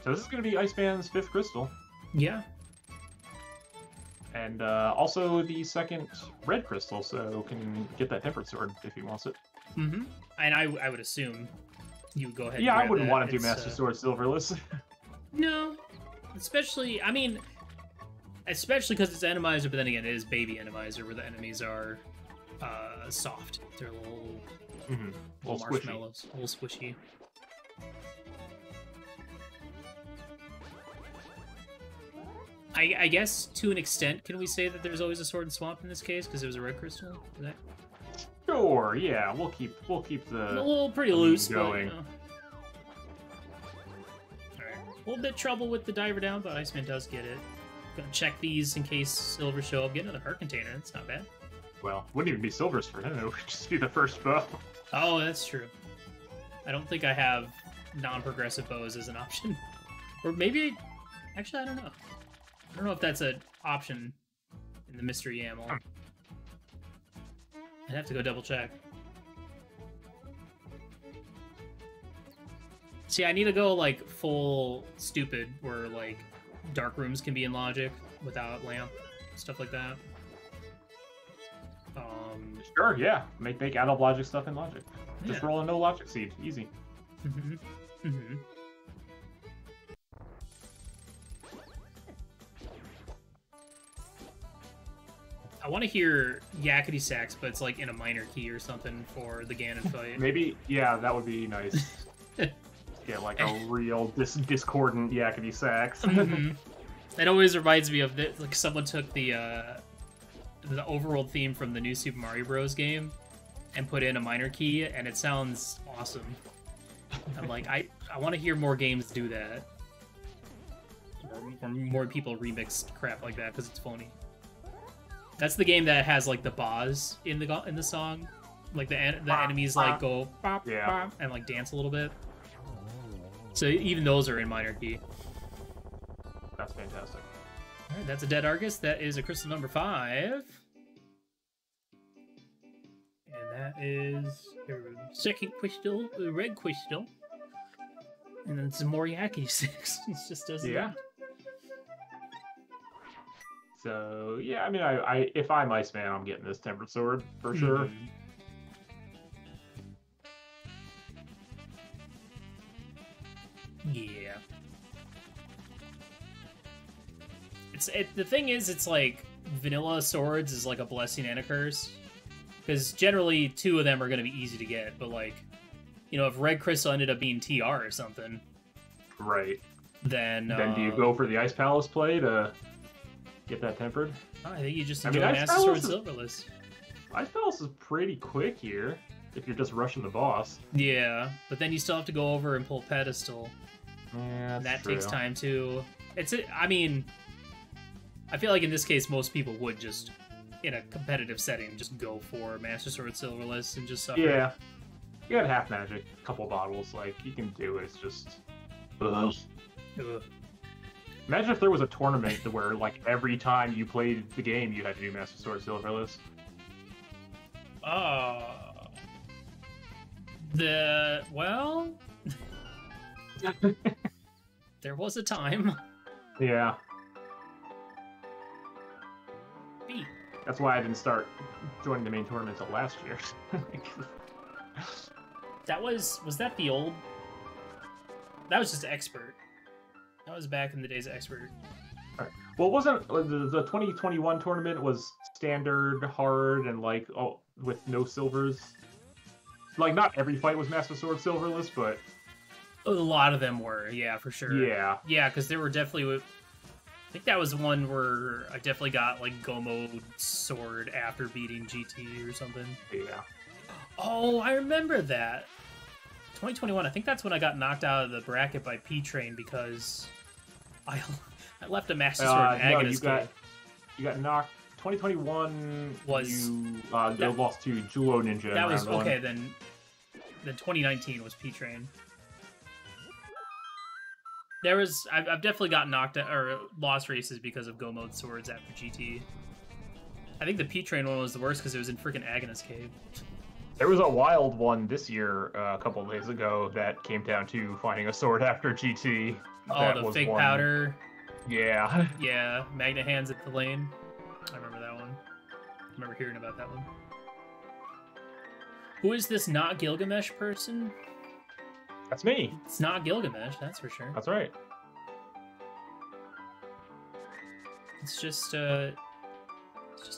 So this is going to be Iceman's 5th crystal. Yeah. And also the 2nd red crystal, so can get that Tempered Sword if he wants it. Mm-hmm. And I would assume you would go ahead and Yeah, grab I wouldn't that. want to do Master Sword Silverless. No. Especially, I mean... Especially because it's Enemizer, but then again, it is baby Enemizer, where the enemies are soft. They're little marshmallows, a little squishy. I guess, to an extent, can we say that there's always a Sword and Swamp in this case, because it was a red crystal? Is that... Sure, yeah, we'll keep the... A little pretty loose, going. But, you know. Alright, a little bit trouble with the diver down, but Iceman does get it. Gonna check these in case silver show up. Get another heart container. That's not bad. Well, wouldn't even be silvers for him. It would just be the first bow. Oh, that's true. I don't think I have non-progressive bows as an option. Or maybe... Actually, I don't know. I don't know if that's an option in the mystery YAML. I'd have to go double check. See, I need to go, like, full stupid, where, like, dark rooms can be in logic without lamp, stuff like that. Sure, yeah. Make out of logic stuff in logic. Just Yeah. roll a no logic seed. Easy. Mm-hmm. Mm-hmm. I want to hear Yakety sax, but it's like in a minor key or something for the Ganon fight. Maybe, yeah, that would be nice. Get like a real discordant Yakety sax. Mm-hmm. It always reminds me of this, like someone took the overworld theme from the new Super Mario Bros. Game and put in a minor key, and it sounds awesome. I'm like, I want to hear more games do that. Or more people remix crap like that because it's funny. That's the game that has like the bars in the song, like the enemies like go bop, bop, and like dance a little bit. So even those are in minor key. That's fantastic. All right, that's a dead Argus. That is a crystal number 5, and that is a second crystal, a red crystal, and then some more Yakety sticks. It just doesn't. Yeah. So yeah, I mean, I if I'm Iceman, I'm getting this Tempered Sword for sure. Yeah. The thing is, it's like vanilla swords is like a blessing and a curse, because generally 2 of them are going to be easy to get, but like, you know, if Red Crystal ended up being TR or something, right? Then do you go for the Ice Palace play to get that tempered? I think you just enjoy Master Sword Silverless. Ice Palace is pretty quick here if you're just rushing the boss. Yeah, but then you still have to go over and pull Pedestal. Yeah, that takes time too. I mean, I feel like in this case, most people would just, in a competitive setting, just go for Master Sword Silverless and just suffer. Yeah. You got half magic, a couple bottles, like, you can do it, it's just... Ugh. Ugh. Imagine if there was a tournament where, like, every time you played the game, you had to do Master Sword Silverless. Well... there was a time. Yeah. B. That's why I didn't start joining the main tournament until last year. Was that the old... That was just Expert. That was back in the days of Expert. Right. Well, wasn't the 2021 tournament was standard, hard, and like with no silvers? Like, not every fight was Master Sword Silverless, but a lot of them were, yeah, for sure. Yeah. Yeah, because there were definitely... I think that was one where I definitely got, like, Go Mode Sword after beating GT or something. Yeah. Oh, I remember that. 2021, I think that's when I got knocked out of the bracket by P-Train because I left a Master Sword Agonist game. You got knocked... 2021 was... You lost to Julo Ninja. That was... Okay, then 2019 was P-Train. There was... I've definitely got knocked out, or lost races because of Go Mode Swords after GT. I think the P-Train one was the worst because it was in freaking Agonist Cave. There was a wild one this year, a couple of days ago, that came down to finding a sword after GT. Oh, the fake powder. Yeah. Yeah, Magnet Hands at the lane. I remember that one. I remember hearing about that one. Who is this not Gilgamesh person? That's me. It's not Gilgamesh, that's for sure. That's right. It's just a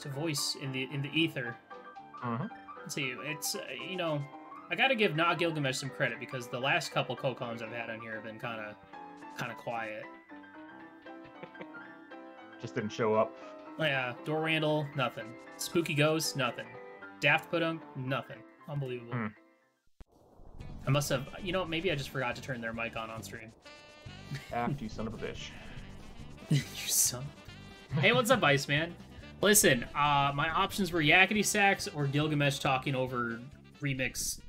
voice in the ether. Uh-huh. Let's see, it's you know, I gotta give not Gilgamesh some credit because the last couple Kokons I've had on here have been kind of quiet. Just didn't show up. Oh, yeah, Door Randall, nothing. Spooky Ghost, nothing. Daft Pudunk, nothing. Unbelievable. I must have, you know, maybe I just forgot to turn their mic on stream. Daft, you son of a bitch. You son. Hey, what's up, Iceman? Listen, my options were Yakety Sax or Gilgamesh talking over remix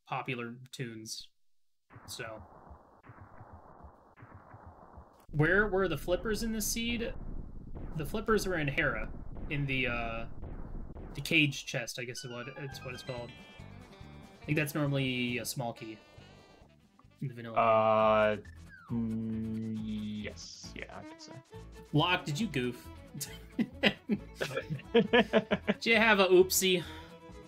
popular tunes. So, where were the flippers in the seed? The flippers were in Hera, in the cage chest, I guess is what it's called. I think that's normally a small key in the vanilla. Yes, yeah, I could say. Locke, did you goof? Did you have a oopsie?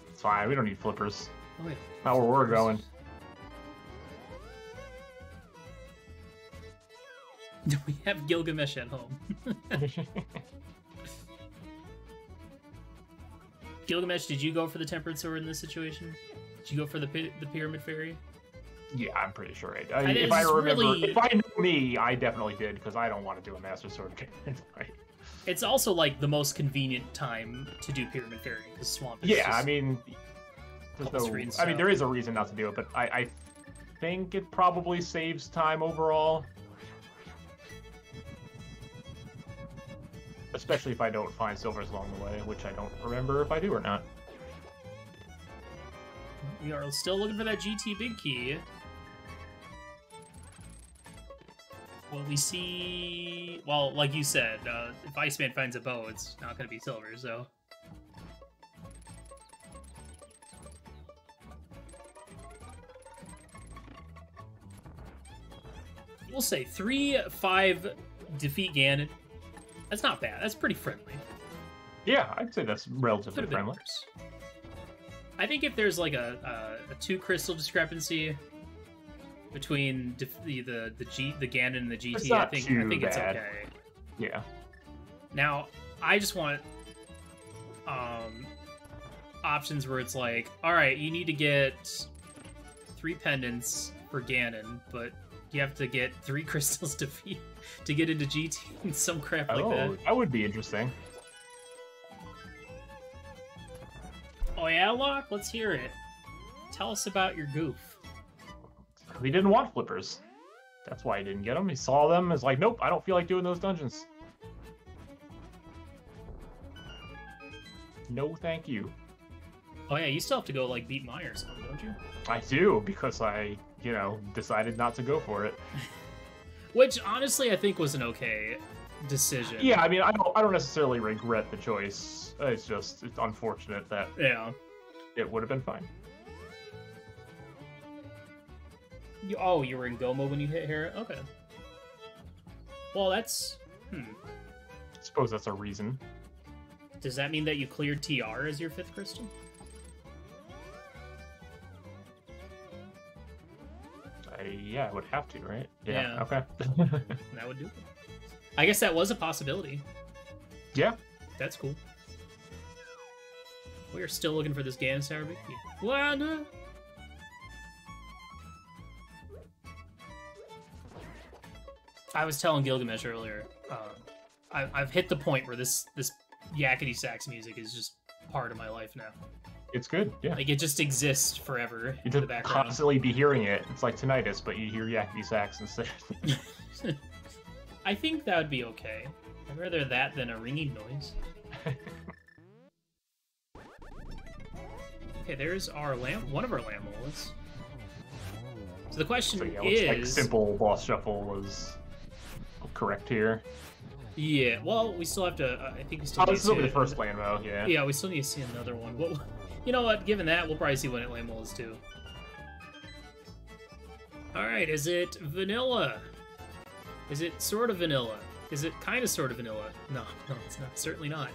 It's fine. We don't need flippers. Oh, wait. Not where we're going. We have Gilgamesh at home. Gilgamesh, did you go for the Tempered Sword in this situation? Did you go for the Pyramid Fairy? Yeah, I'm pretty sure I did. If I remember, really... if I know me, I definitely did, because I don't want to do a Master Sword. It's also like the most convenient time to do Pyramid Fairy because Swamp is yeah, I mean, there's no. I mean, there is a reason not to do it, but I think it probably saves time overall. Especially if I don't find silvers along the way, which I don't remember if I do or not. We are still looking for that GT big key. Well, we see... Well, like you said, if Iceman finds a bow, it's not going to be silver, so... We'll say 3-5 defeat Ganon. That's not bad. That's pretty friendly. Yeah, I'd say that's relatively friendly. I think if there's like a 2 crystal discrepancy between the Ganon and the GT, I think it's okay. Yeah. Now, I just want options where it's like, all right, you need to get 3 pendants for Ganon, but you have to get 3 crystals to get into GT and some crap like that. Oh, that would be interesting. Oh yeah, Locke? Let's hear it. Tell us about your goof. He didn't want flippers. That's why he didn't get them. He saw them, is like, nope, I don't feel like doing those dungeons. No, thank you. Oh yeah, you still have to go, like, beat Maya or something, don't you? I do, because I, decided not to go for it. Which, honestly, I think was an okay decision. Yeah, I mean, I don't necessarily regret the choice. It's unfortunate that it would have been fine. You were in Go mode when you hit Hera? Okay. Well, that's... I suppose that's a reason. Does that mean that you cleared TR as your 5th crystal? Yeah, I would have to, right? Yeah. Okay. That would do it. I guess that was a possibility. Yeah. That's cool. We are still looking for this Ganon Sour Big Key. Well, no. I was telling Gilgamesh earlier, I've hit the point where this Yakety sax music is just part of my life now. It's good, yeah. Like, it just exists forever in the background. Constantly be hearing it. It's like tinnitus, but you hear Yakety sax instead. I think that would be okay. I'd rather that than a ringing noise. Okay, there's our one of our lamb moles. So the question is... Looks like simple boss shuffle was correct here. Yeah, well, we still have to... I think we still need to... This will be the first land, though, yeah. Yeah, we still need to see another one. You know what? Given that, we'll probably see what lamb mole is, too. Alright, is it vanilla? Is it sort of vanilla? Is it kind of sort of vanilla? No, it's not. Certainly not.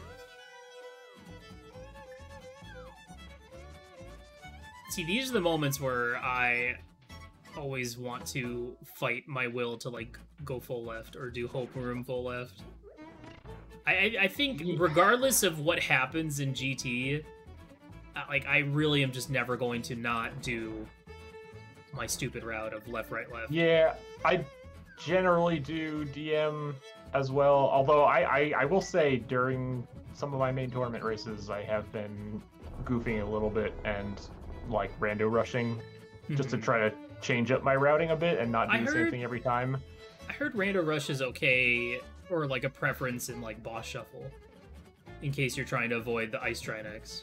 See, these are the moments where I always want to fight my will to, like, go full left or do Hope Room full left. I think regardless of what happens in GT, like, I really am just never going to not do my stupid route of left, right, left. Yeah, I generally do DM as well, although I will say during some of my main tournament races, I have been goofing a little bit and, like, rando rushing just to try to change up my routing a bit and not do the same thing every time. I heard rando rush is okay, or, like, a preference in, like, boss shuffle, in case you're trying to avoid the Ice Trinex.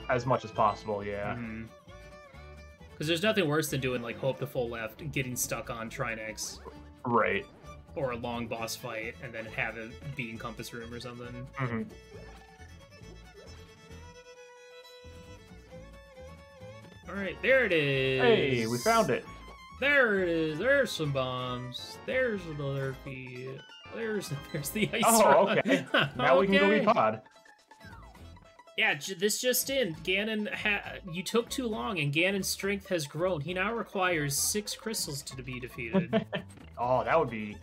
As much as possible, yeah. Because there's nothing worse than doing, like, Hope to full left and getting stuck on Trinex. Right. Or a long boss fight, and then have it be in Compass Room or something. Alright, there it is! Hey, we found it! There it is! There's some bombs. There's another feed. There's the ice rod. Okay. Now we can go be pod. Yeah, this just in. Ganon, you took too long, and Ganon's strength has grown. He now requires 6 crystals to be defeated. Oh, that would be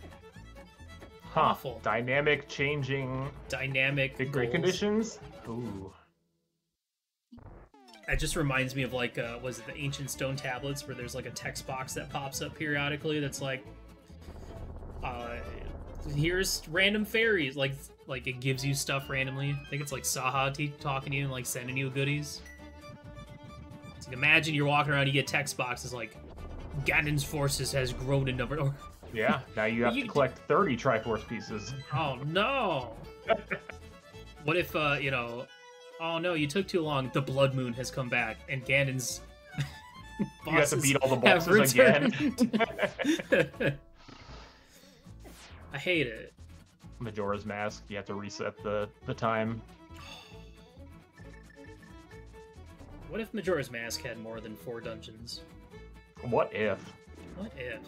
Awful. Dynamic changing. Dynamic big great conditions. Ooh. That just reminds me of like, was it the ancient stone tablets where there's like a text box that pops up periodically that's like, here's random fairies. Like it gives you stuff randomly. I think it's like Saha talking to you and like sending you goodies. It's like, imagine you're walking around, you get text boxes like, Ganon's forces has grown in number. Yeah, now you have to collect 30 Triforce pieces. Oh no! What if, you know, oh no, you took too long, the Blood Moon has come back, and Ganon's you have to beat all the bosses again. I hate it. Majora's Mask, you have to reset the time. What if Majora's Mask had more than 4 dungeons? What if? What if?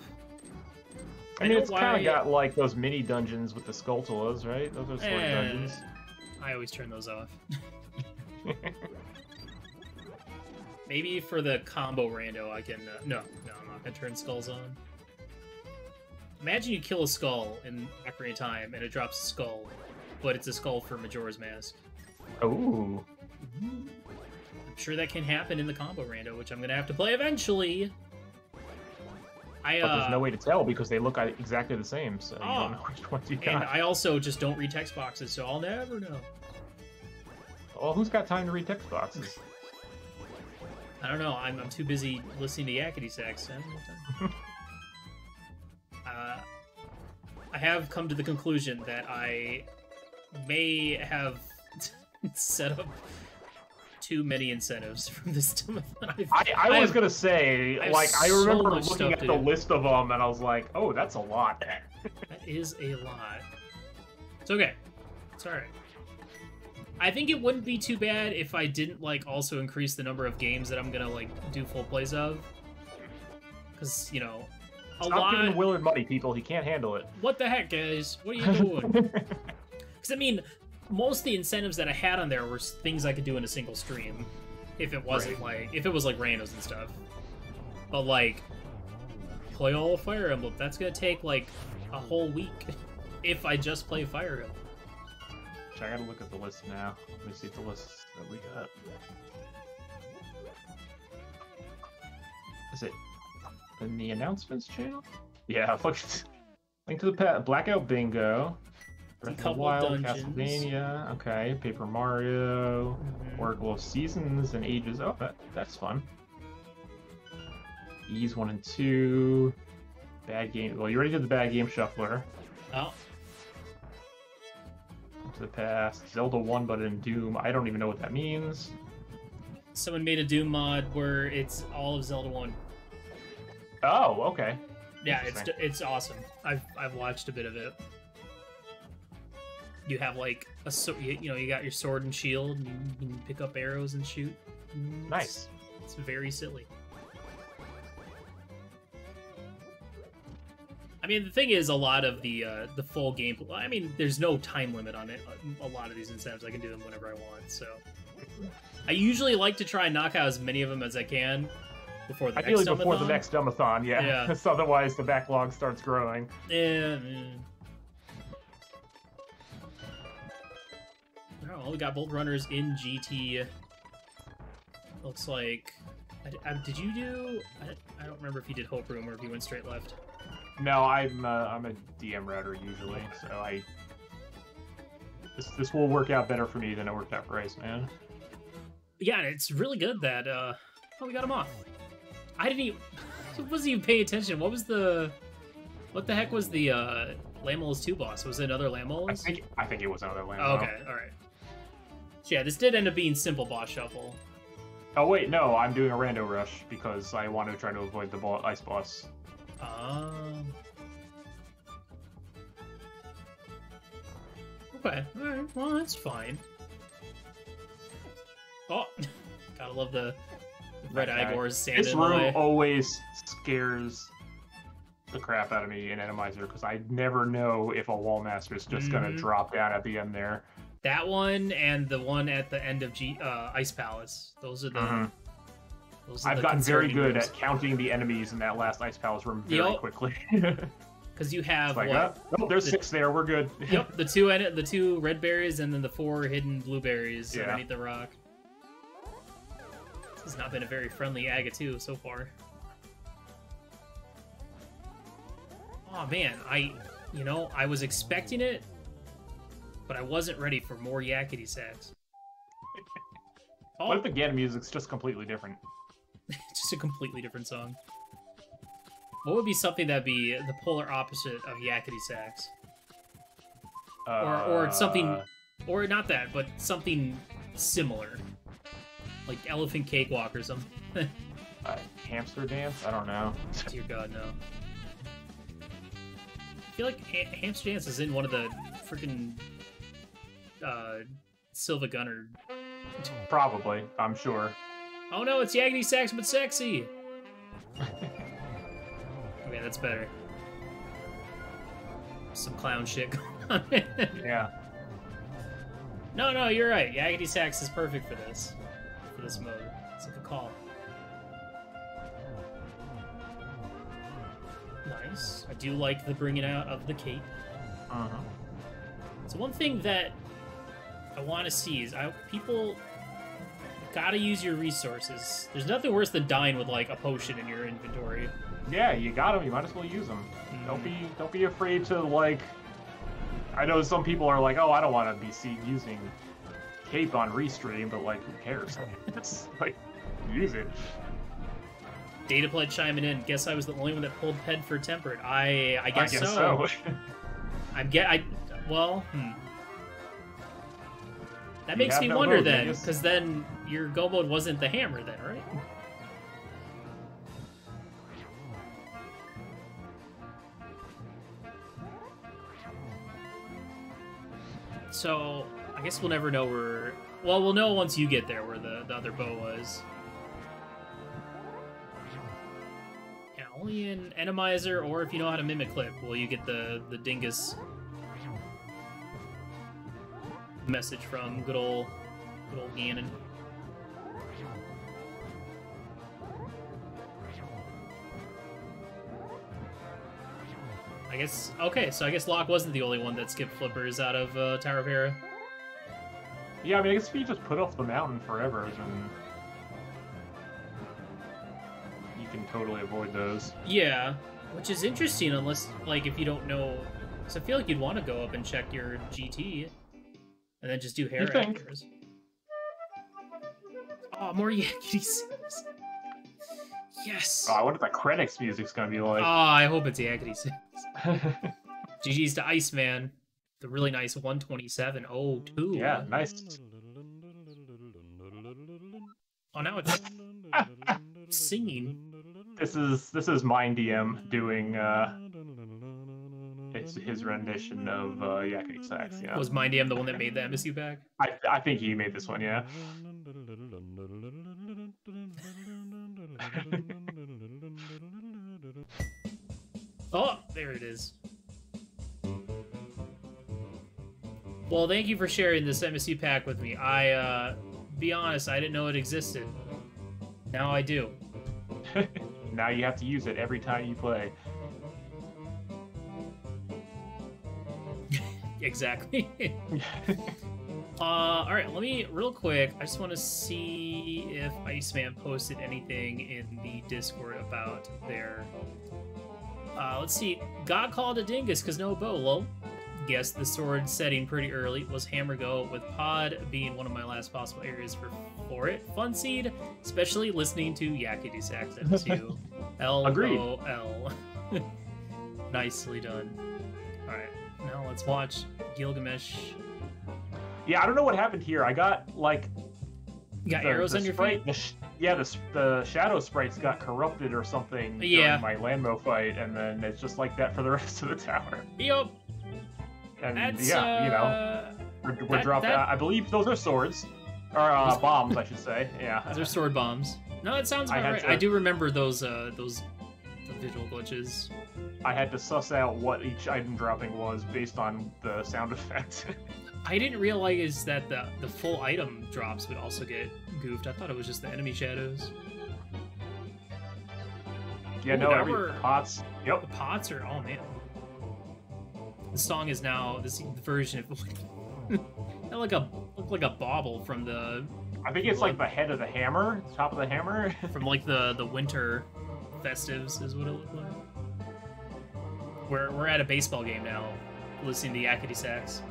I mean, it's kind of got like those mini dungeons with the Skulltulas, right? Those are sort of dungeons. I always turn those off. Maybe for the combo rando, I can. No, I'm not gonna turn skulls on. Imagine you kill a skull in Ocarina of Time and it drops a skull, but it's a skull for Majora's Mask. Ooh. I'm sure that can happen in the combo rando, which I'm gonna have to play eventually. But there's no way to tell because they look exactly the same, so you don't know which ones you got. And I also just don't read text boxes, so I'll never know. Well, who's got time to read text boxes? I don't know. I'm too busy listening to Yakety Sax. I have come to the conclusion that I may have set up too many incentives from this dumbathon. I was gonna say, like, I remember looking at the list of them, and I was like, oh, that's a lot. That is a lot. It's okay. It's alright. I think it wouldn't be too bad if I didn't, like, also increase the number of games that I'm gonna, like, do full plays of. Because, you know, Stop giving Willard money, people. He can't handle it. What the heck, guys? What are you doing? Because, I mean, most of the incentives that I had on there were things I could do in a single stream. If it wasn't like, if it was like randos and stuff. But like, play all of Fire Emblem, that's gonna take like a whole week if I just play Fire Emblem. I gotta look at the list now. Let me see the lists that we got. Is it in the announcements channel? Yeah, look. Link to the Blackout Bingo. Breath of the Wild, Castlevania, okay, Paper Mario, Oracle of Seasons and Ages. Oh, that's fun. Ys 1 and 2. Bad Game. Well, you already did the Bad Game Shuffler. Oh. To the past. Zelda 1, but in Doom. I don't even know what that means. Someone made a Doom mod where it's all of Zelda 1. Oh, okay. Yeah, it's awesome. I've watched a bit of it. You have like a you know, you got your sword and shield, and you can pick up arrows and shoot. Nice. It's very silly. I mean, the thing is, a lot of the full game. I mean, there's no time limit on it. A lot of these incentives, I can do them whenever I want. So, I usually like to try and knock out as many of them as I can before the next before the next dumbathon. Yeah. Because otherwise, the backlog starts growing. Yeah. Oh, we got Bolt Runners in GT. Looks like... did you do... I don't remember if you did Hope Room or if you went straight left. No, I'm a DM router usually, so this will work out better for me than it worked out for Iceman. Yeah, it's really good that... oh, we got him off. I wasn't even paying attention. What the heck was the Lamels 2 boss? Was it another Lamels? I think it was another Lamels. Oh, okay, alright. So yeah, this did end up being simple boss shuffle. Oh wait, no, I'm doing a rando rush because I want to try to avoid the ice boss. Okay, alright, well that's fine. Oh, gotta love the red Igor's sand This room always scares the crap out of me in Enemizer because I never know if a wall master is just gonna drop down at the end there. That one and the one at the end of Ice Palace. Those are the. Those are I've gotten very good at counting the enemies in that last Ice Palace room very quickly. Because you have like, what? Oh, there's 6 there. We're good. Yep, the two red berries and then the 4 hidden blueberries underneath the rock. This has not been a very friendly Yakety so far. Oh man, I was expecting it, but I wasn't ready for more Yakety sax. What if the Ganon music's just completely different? Just a completely different song. What would be something that'd be the polar opposite of Yakety sax? Or something, or not that, but something similar, like Elephant Cakewalk or something. Hamster dance? I don't know. Dear God, no. I feel like Hamster Dance is in one of the freaking Silva Gunner. Probably, I'm sure. Oh no, it's Yakety sax but sexy. Okay, that's better. Some clown shit going on. Yeah. No, you're right. Yakety sax is perfect for this mode. It's a good call. Nice. I do like the bringing out of the cape. So one thing that I want to see is people gotta use your resources. There's nothing worse than dying with like a potion in your inventory. Yeah, you got them. You might as well use them. Don't be afraid to like. I know some people are like, oh, I don't want to be seen using cape on restream, but like, who cares? It's like, use it. Data Pledge chiming in. Guess I was the only one that pulled Ped for Temperate. I guess so. Well, That makes me wonder then, because then your go mode wasn't the hammer then, right? So, I guess we'll never know where... Well, we'll know once you get there where the other bow was. Yeah, only in Enemizer, or if you know how to mimic clip, will you get the dingus message from good old Ganon. I guess, okay, so I guess Locke wasn't the only one that skipped flippers out of Tower of Hera. Yeah, I mean, I guess if you just put off the mountain forever, then you can totally avoid those. Yeah, which is interesting unless, like, if you don't know... Because I feel like you'd want to go up and check your GT, and then just do Hera afterwards. Oh, more Yakety sax. Yes! Oh, I wonder what the Krennic's music's gonna be like. Oh, I hope it's Yakety sax. GG's to Iceman. The really nice 127.02. Yeah, nice. Oh, now it's singing. This is Mind DM doing his rendition of Yakety sax. Yeah. Was Mind DM the one that made the MSU pack? I think he made this one. Yeah. Oh, there it is. Well, thank you for sharing this MSU pack with me. Be honest, I didn't know it existed. Now I do. Now you have to use it every time you play. Exactly. Alright, let me, real quick, I just want to see if Iceman posted anything in the Discord about their... let's see. Got called a dingus because no bow, lol. Guessed the sword setting pretty early. Was hammer go, with pod being one of my last possible areas for it. Fun seed, especially listening to Yakety sax MSU. LOL. Nicely done. Alright, now let's watch Gilgamesh. Yeah, I don't know what happened here. I got, like... You got arrows on your feet? The shadow sprites got corrupted or something during my Landmo fight, and then it's just like that for the rest of the tower. Yup. And we're dropping... I believe those are swords. Or bombs, I should say. Yeah. Those are sword bombs. No, that sounds about right. I do remember those visual glitches. I had to suss out what each item dropping was based on the sound effect. I didn't realize that the full item drops would also get goofed. I thought it was just the enemy shadows. Yeah, ooh, no, pots. Yep. The pots are, oh man. the song is now this version of look like a bauble from the. I think it's like the head of the hammer, top of the hammer. From like the winter festives is what it looked like. We're at a baseball game now, listening to Yakety sax.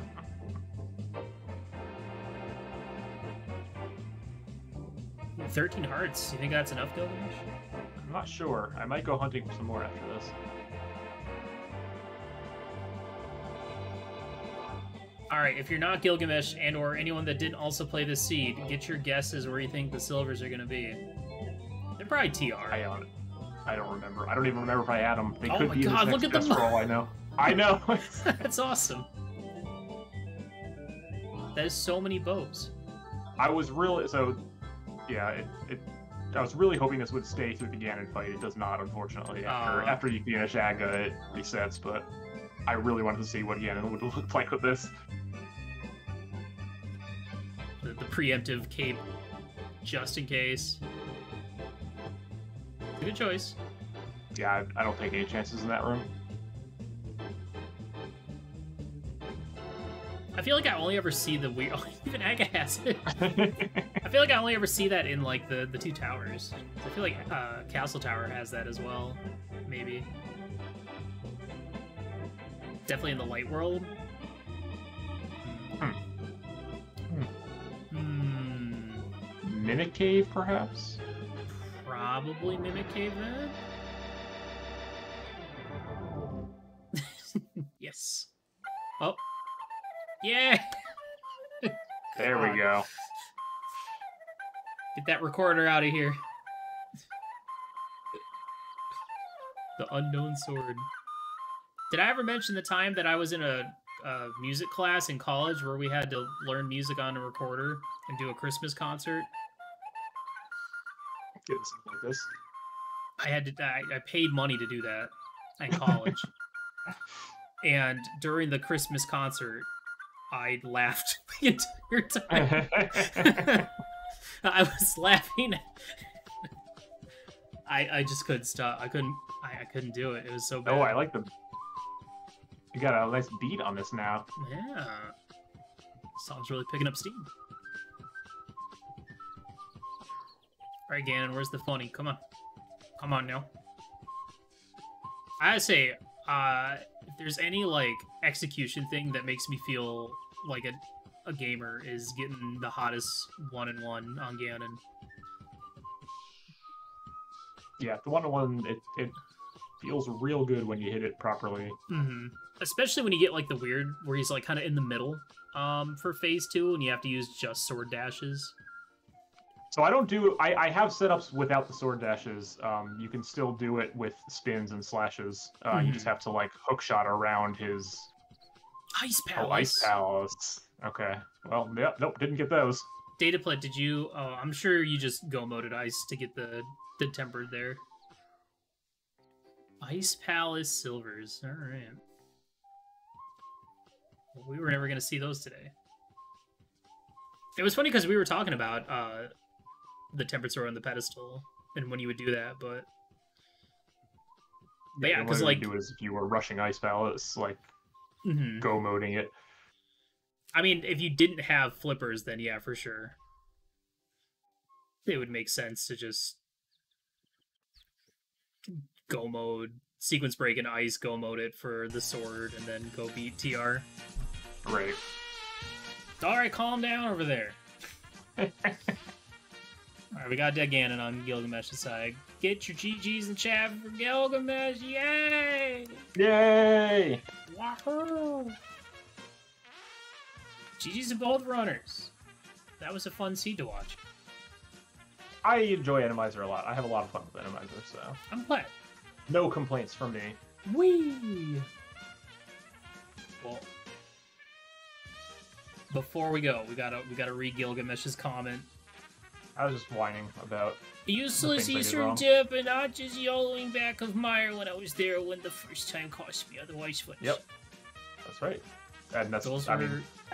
Ooh, 13 hearts. You think that's enough, Gilgamesh? I'm not sure. I might go hunting for some more after this. Alright, if you're not Gilgamesh and or anyone that didn't also play this seed, get your guesses where you think the silvers are going to be. They're probably TR. I don't remember. I don't even remember if I had them. They oh could my be god, in this look next at best roll, I know. I know. That's awesome. That is so many bows. I was really... So, yeah, I was really hoping this would stay through the Ganon fight. It does not, unfortunately. After you finish Aga, it resets, but I really wanted to see what Ganon would look like with this. The preemptive cape, just in case. Good choice. Yeah, I don't take any chances in that room. I feel like I only ever see the weird... Oh, even Aga has it. I feel like I only ever see that in, like, the two towers. I feel like Castle Tower has that as well, maybe. Definitely in the light world. Mimic Cave, perhaps? Probably Mimic Cave, then? Yes. Oh. Yeah! There we go. Get that recorder out of here. The unknown sword. Did I ever mention the time that I was in a music class in college where we had to learn music on a recorder and do a Christmas concert? Get something like this. I paid money to do that in college. And during the Christmas concert, I laughed the entire time. I was laughing. I just couldn't stop. I couldn't do it. It was so bad. Oh, I like the... You got a nice beat on this now. Yeah. Song's really picking up steam. Alright, Ganon, where's the funny? Come on. Come on now. I gotta say, if there's any, like, execution thing that makes me feel like a gamer is getting the hottest 1-1 on Ganon. Yeah, the 1-1, it feels real good when you hit it properly. Mm-hmm. Especially when you get, like, the weird, where he's, like, kind of in the middle for phase 2, and you have to use just sword dashes. So I don't do... I have setups without the sword dashes. You can still do it with spins and slashes. You just have to, like, hookshot around his... Ice Palace! Oh, Ice Palace. Okay. Well, yep, nope, didn't get those. Dataplet, did you... Oh, I'm sure you just go-moded Ice to get the tempered there. Ice Palace Silvers. Alright. Well, we were never going to see those today. It was funny because we were talking about the tempered sword on the pedestal and when you would do that, but yeah, because like do it is if you were rushing Ice Palace, like mm-hmm. go-moding it. I mean, if you didn't have flippers, then yeah, for sure, it would make sense to just go mode sequence break and ice, go mode it for the sword, and then go beat TR. Great. Alright, calm down over there. Alright, we got Dead Ganon on Gilgamesh's side. Get your GGs in chat for Gilgamesh, yay! Yay! Wahoo! GGs to both runners. That was a fun seed to watch. I enjoy Enemizer a lot. I have a lot of fun with Enemizer, so... I'm glad. No complaints from me. Whee! Well... Before we go, we gotta read Gilgamesh's comment. I was just whining about useless Eastern tip and not just YOLOing back of Meyer when I was there when the first time cost me otherwise switch. Yep. That's right. And that's those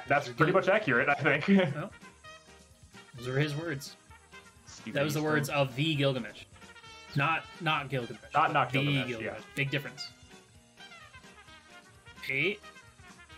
that's pretty much accurate, I think. Well, those are his words. That was the words of the Gilgamesh. Not Gilgamesh. Not Gilgamesh, Gilgamesh. yeah. Big difference. 8